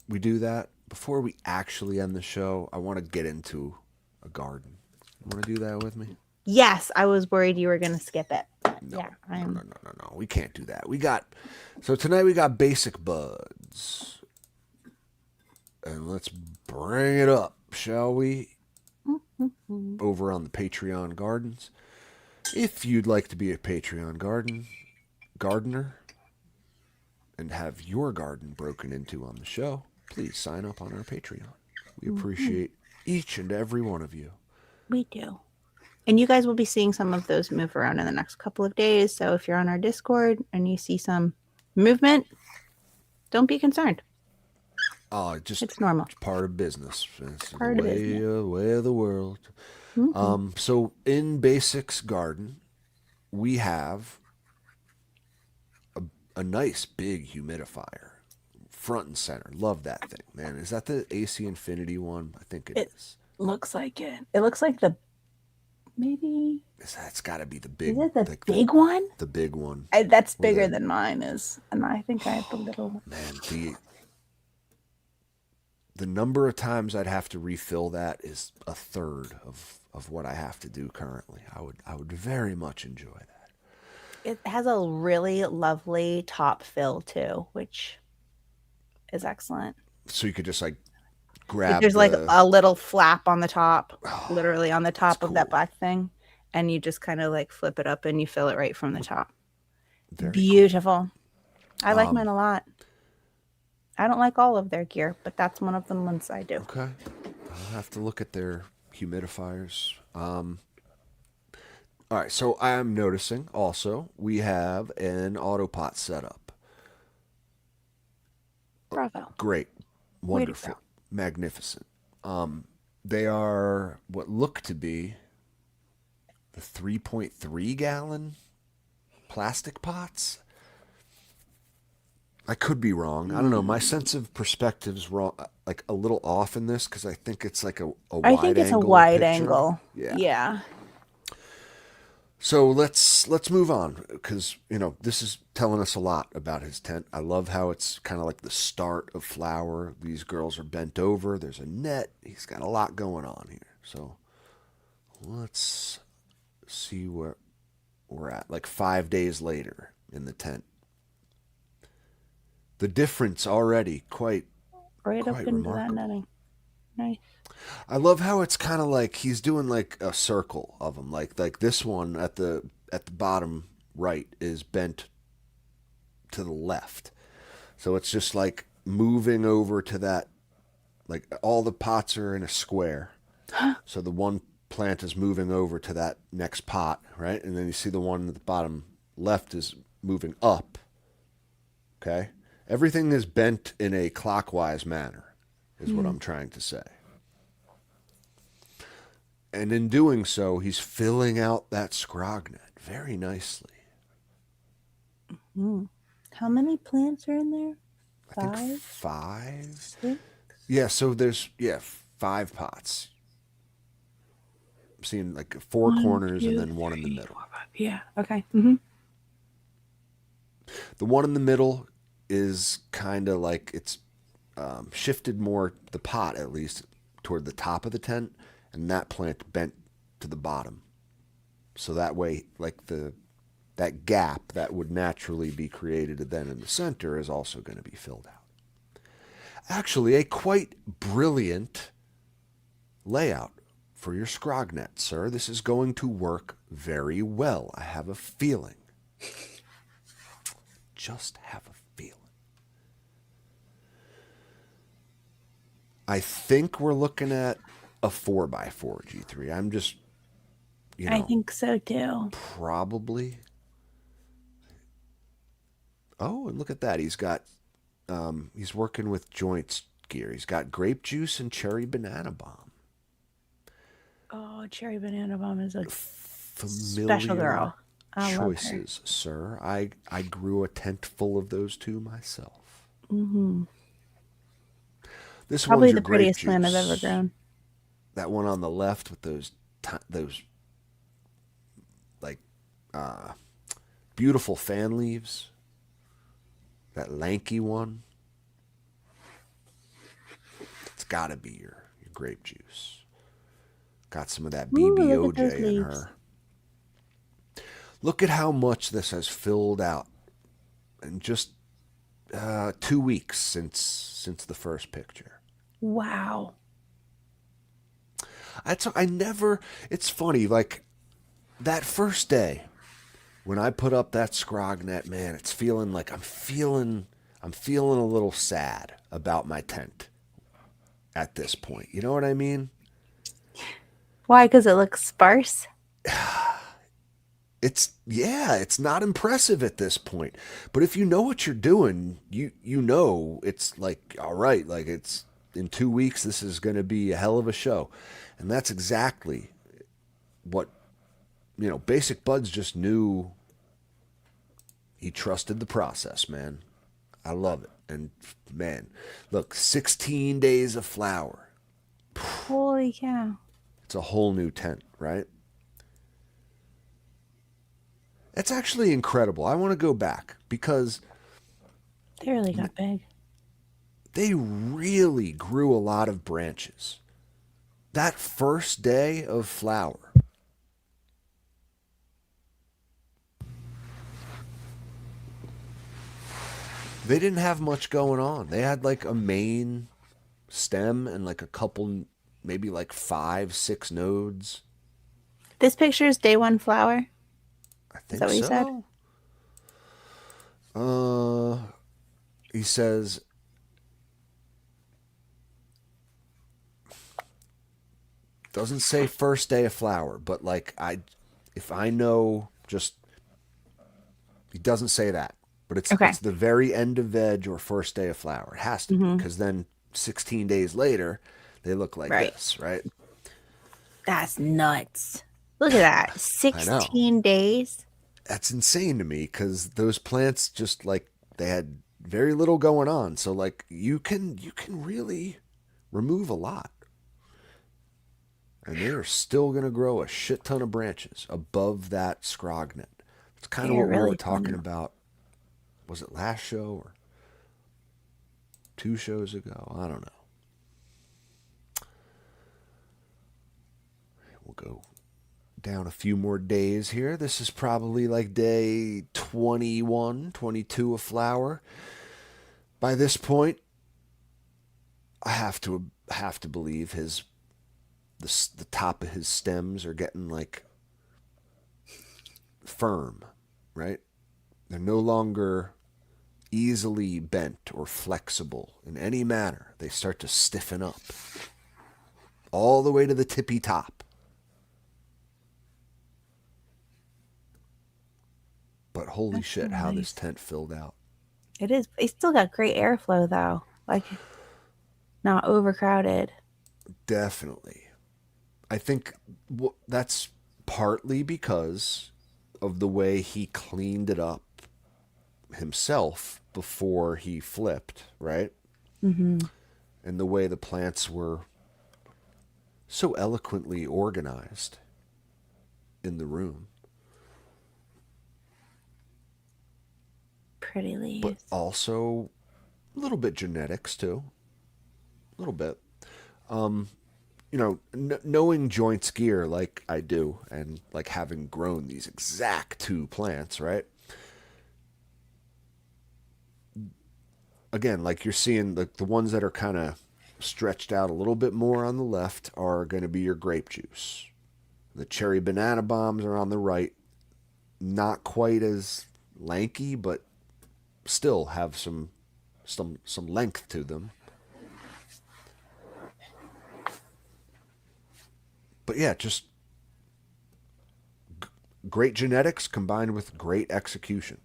we do that, before we actually end the show, I want to get into a garden. You want to do that with me? Yes, I was worried you were going to skip it. Yeah, No. We can't do that. So tonight we got basic buds. And let's bring it up, shall we? Over on the Patreon Gardens. If you'd like to be a Patreon gardener and have your garden broken into on the show, please sign up on our Patreon. We appreciate each and every one of you. We do. And you guys will be seeing some of those move around in the next couple of days. So if you're on our Discord and you see some movement, don't be concerned. Oh, It's normal. It's part of business. It's Part the of business. way of the world. So in Basics Garden, we have a nice big humidifier, front and center. Love that thing, man. Is that the AC Infinity one? I think it is. Looks like it. It looks like maybe. It's got to be the big. Is it the big one? The big one. That's bigger than mine is, and I think I have the little one. Man, the number of times I'd have to refill that is a third of what I have to do currently. I would very much enjoy that. It has a really lovely top fill too, which is excellent. So you could just like grab. There's like a little flap on the top, literally on the top of that black thing, and you just kind of like flip it up and you fill it right from the top. Very beautiful. Cool. I like mine a lot. I don't like all of their gear, but that's one of the ones I do. Okay. I'll have to look at their humidifiers. All right, so I am noticing also we have an autopot setup. Bravo. Great. Wonderful. Magnificent. They are what look to be the 3.3 gallon plastic pots. I could be wrong. I don't know. My sense of perspective is wrong, like a little off in this because I think it's like a wide angle. I think it's a wide picture. angle. Yeah. So let's move on because this is telling us a lot about his tent. I love how it's kind of like the start of flower. These girls are bent over. There's a net. He's got a lot going on here. So let's see where we're at. Like 5 days later in the tent. The difference already quite up into remarkable. that netting. Nice. I love how it's kind of like he's doing like a circle of them. Like this one at the bottom right is bent to the left. So it's just like moving over to that, like all the pots are in a square. So the one plant is moving over to that next pot, right? And then you see the one at the bottom left is moving up. Okay? Everything is bent in a clockwise manner, is what I'm trying to say. And in doing so, he's filling out that scrognet very nicely. How many plants are in there? I think 5. 6? Yeah, so there's 5 pots. I'm seeing like 4 corners and then one in the middle. 4, 5. Yeah. Okay. Mm-hmm. The one in the middle is kind of like shifted more, the pot at least, toward the top of the tent, and that plant bent to the bottom. So that way, like that gap that would naturally be created then in the center is also going to be filled out. Actually, a quite brilliant layout for your scrognet, sir. This is going to work very well. I have a feeling. Just have a feeling. I think we're looking at a 4x4 G3. I'm just, I think so too. Probably. Oh, and look at that. He's working with joints gear. He's got grape juice and cherry banana bomb. Oh, cherry banana bomb is a Familiar special girl. I choices, sir. I grew a tent full of those too myself. Mm-hmm. This Probably one's your the prettiest grape plant I've juice. ever grown. That one on the left with those like beautiful fan leaves. That lanky one. It's got to be your grape juice. Got some of that BBOJ in her. Look at how much this has filled out in just 2 weeks since the first picture. Wow. It's funny, like that first day when I put up that scrognet, man, it's feeling like I'm feeling a little sad about my tent at this point. You know what I mean? Why? Because it looks sparse? It's not impressive at this point. But if you know what you're doing, you know it's like, all right, like it's in 2 weeks, this is going to be a hell of a show. And that's exactly what, Basic Buds just knew. He trusted the process, man. I love it. And man, look, 16 days of flower. Holy cow. It's a whole new tent, right? It's actually incredible. I want to go back because They really got big. they really grew a lot of branches. That first day of flower, they didn't have much going on. They had like a main stem and like a couple, maybe like 5, 6 nodes. This picture is day one flower. I think that what you said? He says, doesn't say first day of flower, but like if I know, just he doesn't say that, but it's the very end of veg or first day of flower. It has to be, because then 16 days later they look like this, right? That's nuts. Look at that. 16 days. That's insane to me, because those plants just like they had very little going on. So like you can really remove a lot. And they are still going to grow a shit ton of branches above that scrognet. It's kind of what we were talking about. Was it last show or 2 shows ago? I don't know. We'll go down a few more days here. This is probably like day 21, 22 of flower. By this point, I have to believe the top of his stems are getting like firm, right? They're no longer easily bent or flexible in any manner. They start to stiffen up all the way to the tippy top. But holy shit, how this tent filled out. It is. It's still got great airflow though. Like not overcrowded. Definitely. I think that's partly because of the way he cleaned it up himself before he flipped, right? Mm-hmm. And the way the plants were so eloquently organized in the room. Pretty leaves. But also a little bit genetics too. little bit. Knowing joint skier like I do, and like having grown these exact two plants, right? Again, like you're seeing the ones that are kind of stretched out a little bit more on the left are going to be your grape juice. The cherry banana bombs are on the right. Not quite as lanky, but still have some length to them. But yeah, just great genetics combined with great execution.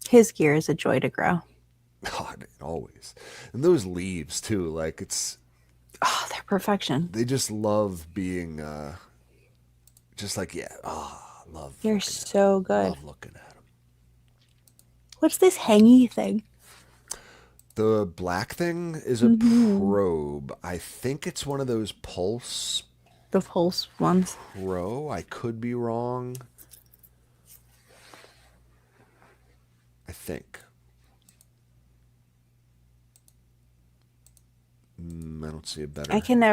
His gear is a joy to grow. God, always. And those leaves too, like Oh, they're perfection. they just love being just like, yeah, love They're looking so good. love looking at them. What's this hangy thing? The black thing is a probe. I think it's one of those pulse The pulse ones. pro. I could be wrong. I think. I don't see a better. I can't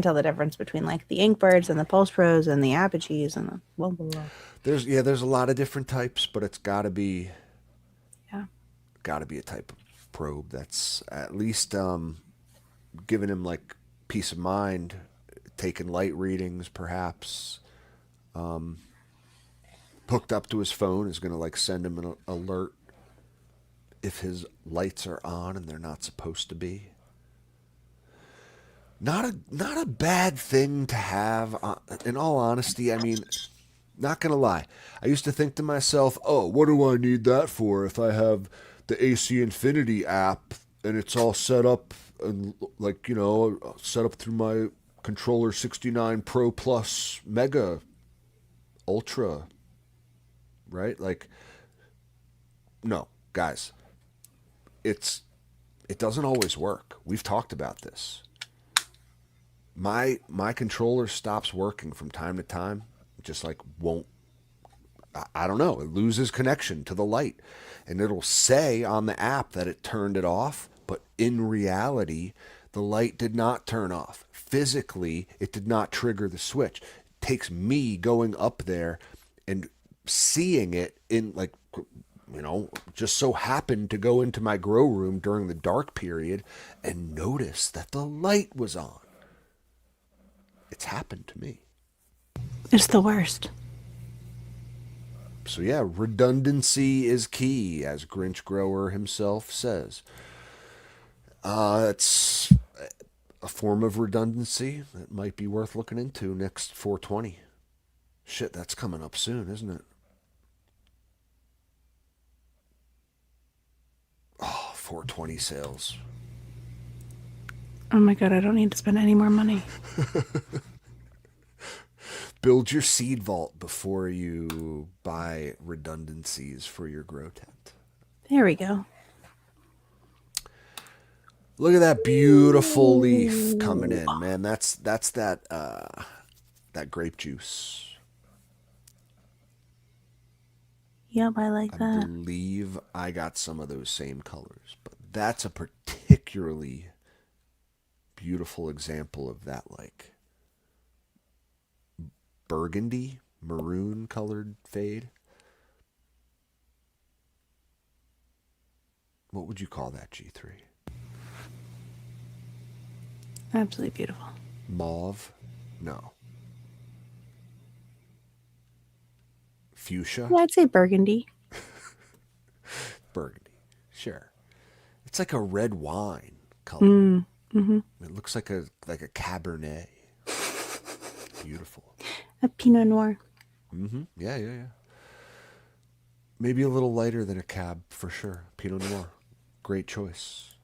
tell the difference between like the Inkbirds and the Pulse Pros and the Apogees and the blah, blah, blah. There's a lot of different types, but it's got to be Yeah. a type of probe that's at least giving him like peace of mind, taking light readings, perhaps. Hooked up to his phone is going to like send him an alert if his lights are on and they're not supposed to be. Not a bad thing to have. In all honesty, I mean, not gonna lie. I used to think to myself, "Oh, what do I need that for? If I have the AC Infinity app and it's all set up and like set up through my controller 69 Pro Plus Mega Ultra, right? Like, no, guys, it doesn't always work. We've talked about this. My controller stops working from time to time. It just like won't. I don't know. It loses connection to the light, and it'll say on the app that it turned it off, but in reality, the light did not turn off. Physically, it did not trigger the switch. It takes me going up there and seeing it in like, just so happened to go into my grow room during the dark period and notice that the light was on. It's happened to me. It's the worst. So yeah, redundancy is key, as Grinch Grower himself says. It's a form of redundancy that might be worth looking into next 420. Shit, that's coming up soon, isn't it? Oh, 420 sales. Oh my god, I don't need to spend any more money. Build your seed vault before you buy redundancies for your grow tent. There we go. Look at that beautiful leaf coming in, man. That's that grape juice. Yep, I like I that. believe I got some of those same colors, but that's a particularly beautiful example of that, like burgundy, maroon colored fade. What would you call that, G3? Absolutely beautiful. Mauve? No. Fuchsia? Yeah, I'd say burgundy. Burgundy. Sure. It's like a red wine color. It looks like a Cabernet. Beautiful. A Pinot Noir. Yeah. Maybe a little lighter than a Cab for sure. Pinot Noir. Great choice.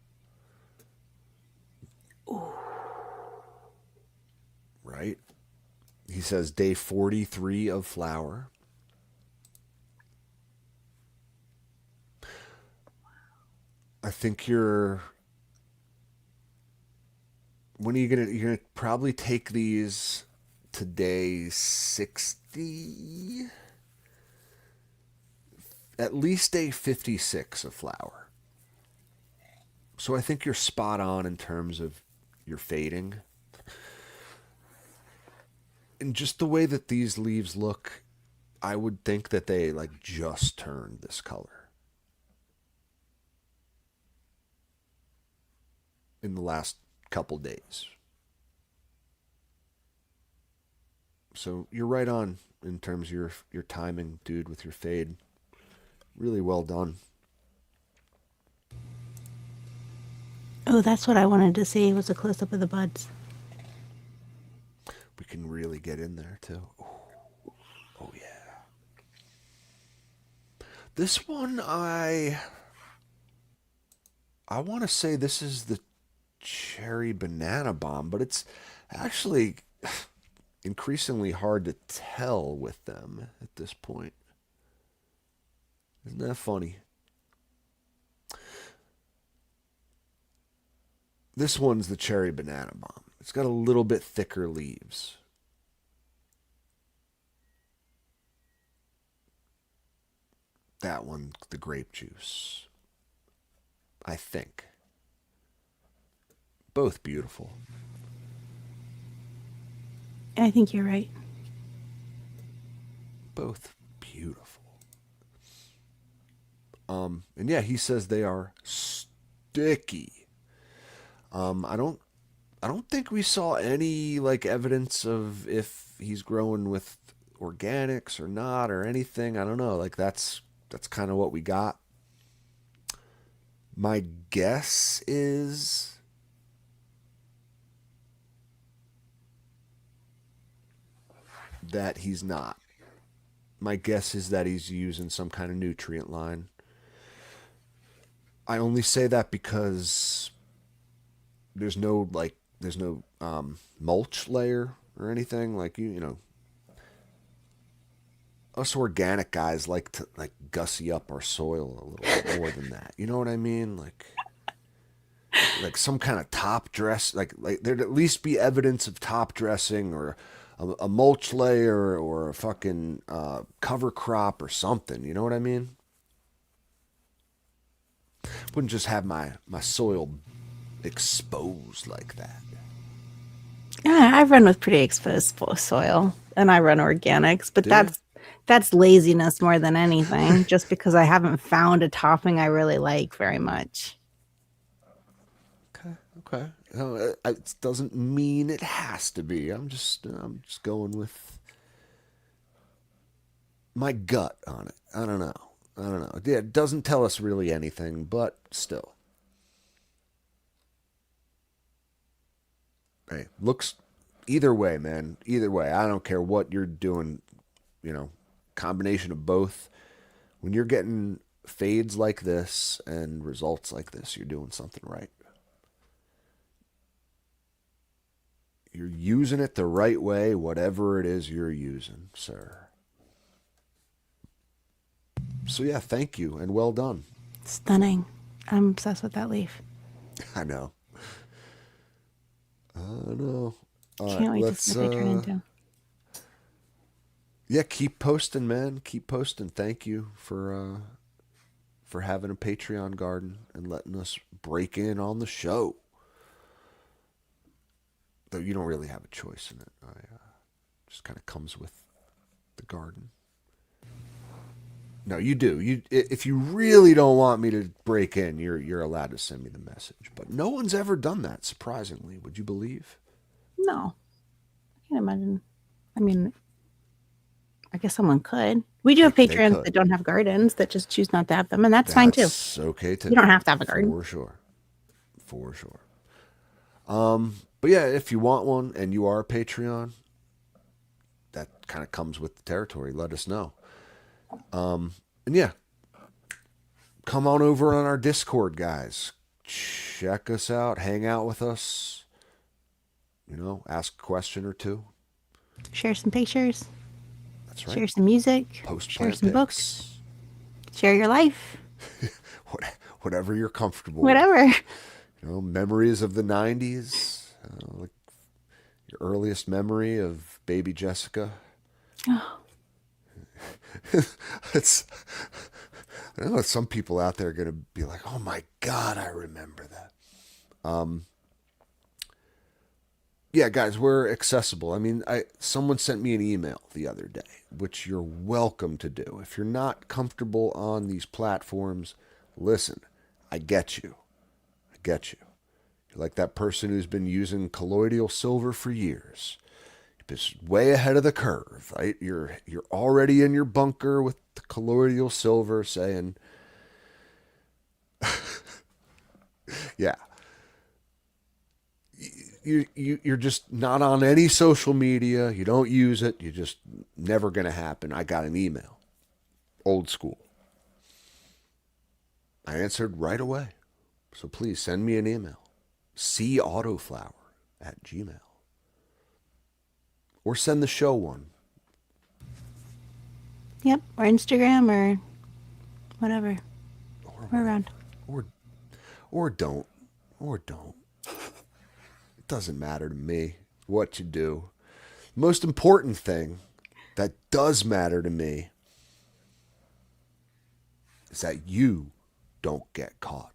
Ooh. Right? He says day 43 of flower. I think when are you're gonna probably take these to day 60, at least day 56 of flower. So I think you're spot on in terms of your fading. And just the way that these leaves look, I would think that they like just turned this color in the last couple days. So you're right on in terms of your timing, dude, with your fade. Really well done. Oh, that's what I wanted to see, was a close-up of the buds. We can really get in there, too. Oh, yeah. This one, I want to say this is the cherry banana bomb, but it's actually increasingly hard to tell with them at this point. Isn't that funny? This one's the cherry banana bomb. It's got a little bit thicker leaves. That one, the grape juice. I think. Both beautiful. I think you're right. Both beautiful. And yeah, he says they are sticky. I don't think we saw any like evidence of if he's growing with organics or not or anything. I don't know. Like that's kind of what we got. My guess is that he's not. My guess is that he's using some kind of nutrient line. I only say that because there's no mulch layer or anything. Like you know, us organic guys like to like gussy up our soil a little bit more than that. You know what I mean? Like some kind of top dress. Like there'd at least be evidence of top dressing or a mulch layer or a fucking cover crop or something. You know what I mean? Wouldn't just have my soil exposed like that. Yeah, I run with pretty exposed soil, and I run organics, but that's laziness more than anything. Just because I haven't found a topping I really like very much. Okay. No, it doesn't mean it has to be. I'm just going with my gut on it. I don't know. Yeah, it doesn't tell us really anything, but still. Hey, looks either way, man. Either way, I don't care what you're doing. You know, combination of both. When you're getting fades like this and results like this, you're doing something right. You're using it the right way, whatever it is you're using, sir. So yeah, thank you and well done. Stunning. I'm obsessed with that leaf. I know. All Can't wait to see what they turn into. Yeah, keep posting, man. Keep posting. Thank you for having a Patreon garden and letting us break in on the show. Though you don't really have a choice in it. Just kind of comes with the garden. No, you do. If you really don't want me to break in, you're allowed to send me the message. But no one's ever done that, surprisingly. Would you believe? No. I can't imagine. I mean, I guess someone could. We do have patrons that don't have gardens that just choose not to have them, and that's fine too. That's okay too. You don't have to have a garden. For sure. But yeah, if you want one and you are a Patreon, that kind of comes with the territory. Let us know. And yeah, come on over on our Discord, guys. Check us out. Hang out with us. You know, ask a question or two. Share some pictures. That's right. Share some music. Post share some pics. books. Share your life. Whatever you're comfortable Whatever. with. You know, memories of the 90s. Like your earliest memory of baby Jessica. Oh. I know some people out there are going to be like, oh my God, I remember that. Yeah, guys, we're accessible. I mean, someone sent me an email the other day, which you're welcome to do. If you're not comfortable on these platforms, listen, I get you. I get you. You're like that person who's been using colloidal silver for years. You're just way ahead of the curve, right? You're already in your bunker with the colloidal silver saying, yeah, you're just not on any social media. You don't use it. You're just never going to happen. I got an email. Old school. I answered right away. So please send me an email. cautoflower@gmail. Or send the show one. Yep, or Instagram or whatever. We're around. Or don't. Or don't. It doesn't matter to me what you do. Most important thing that does matter to me is that you don't get caught.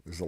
There's a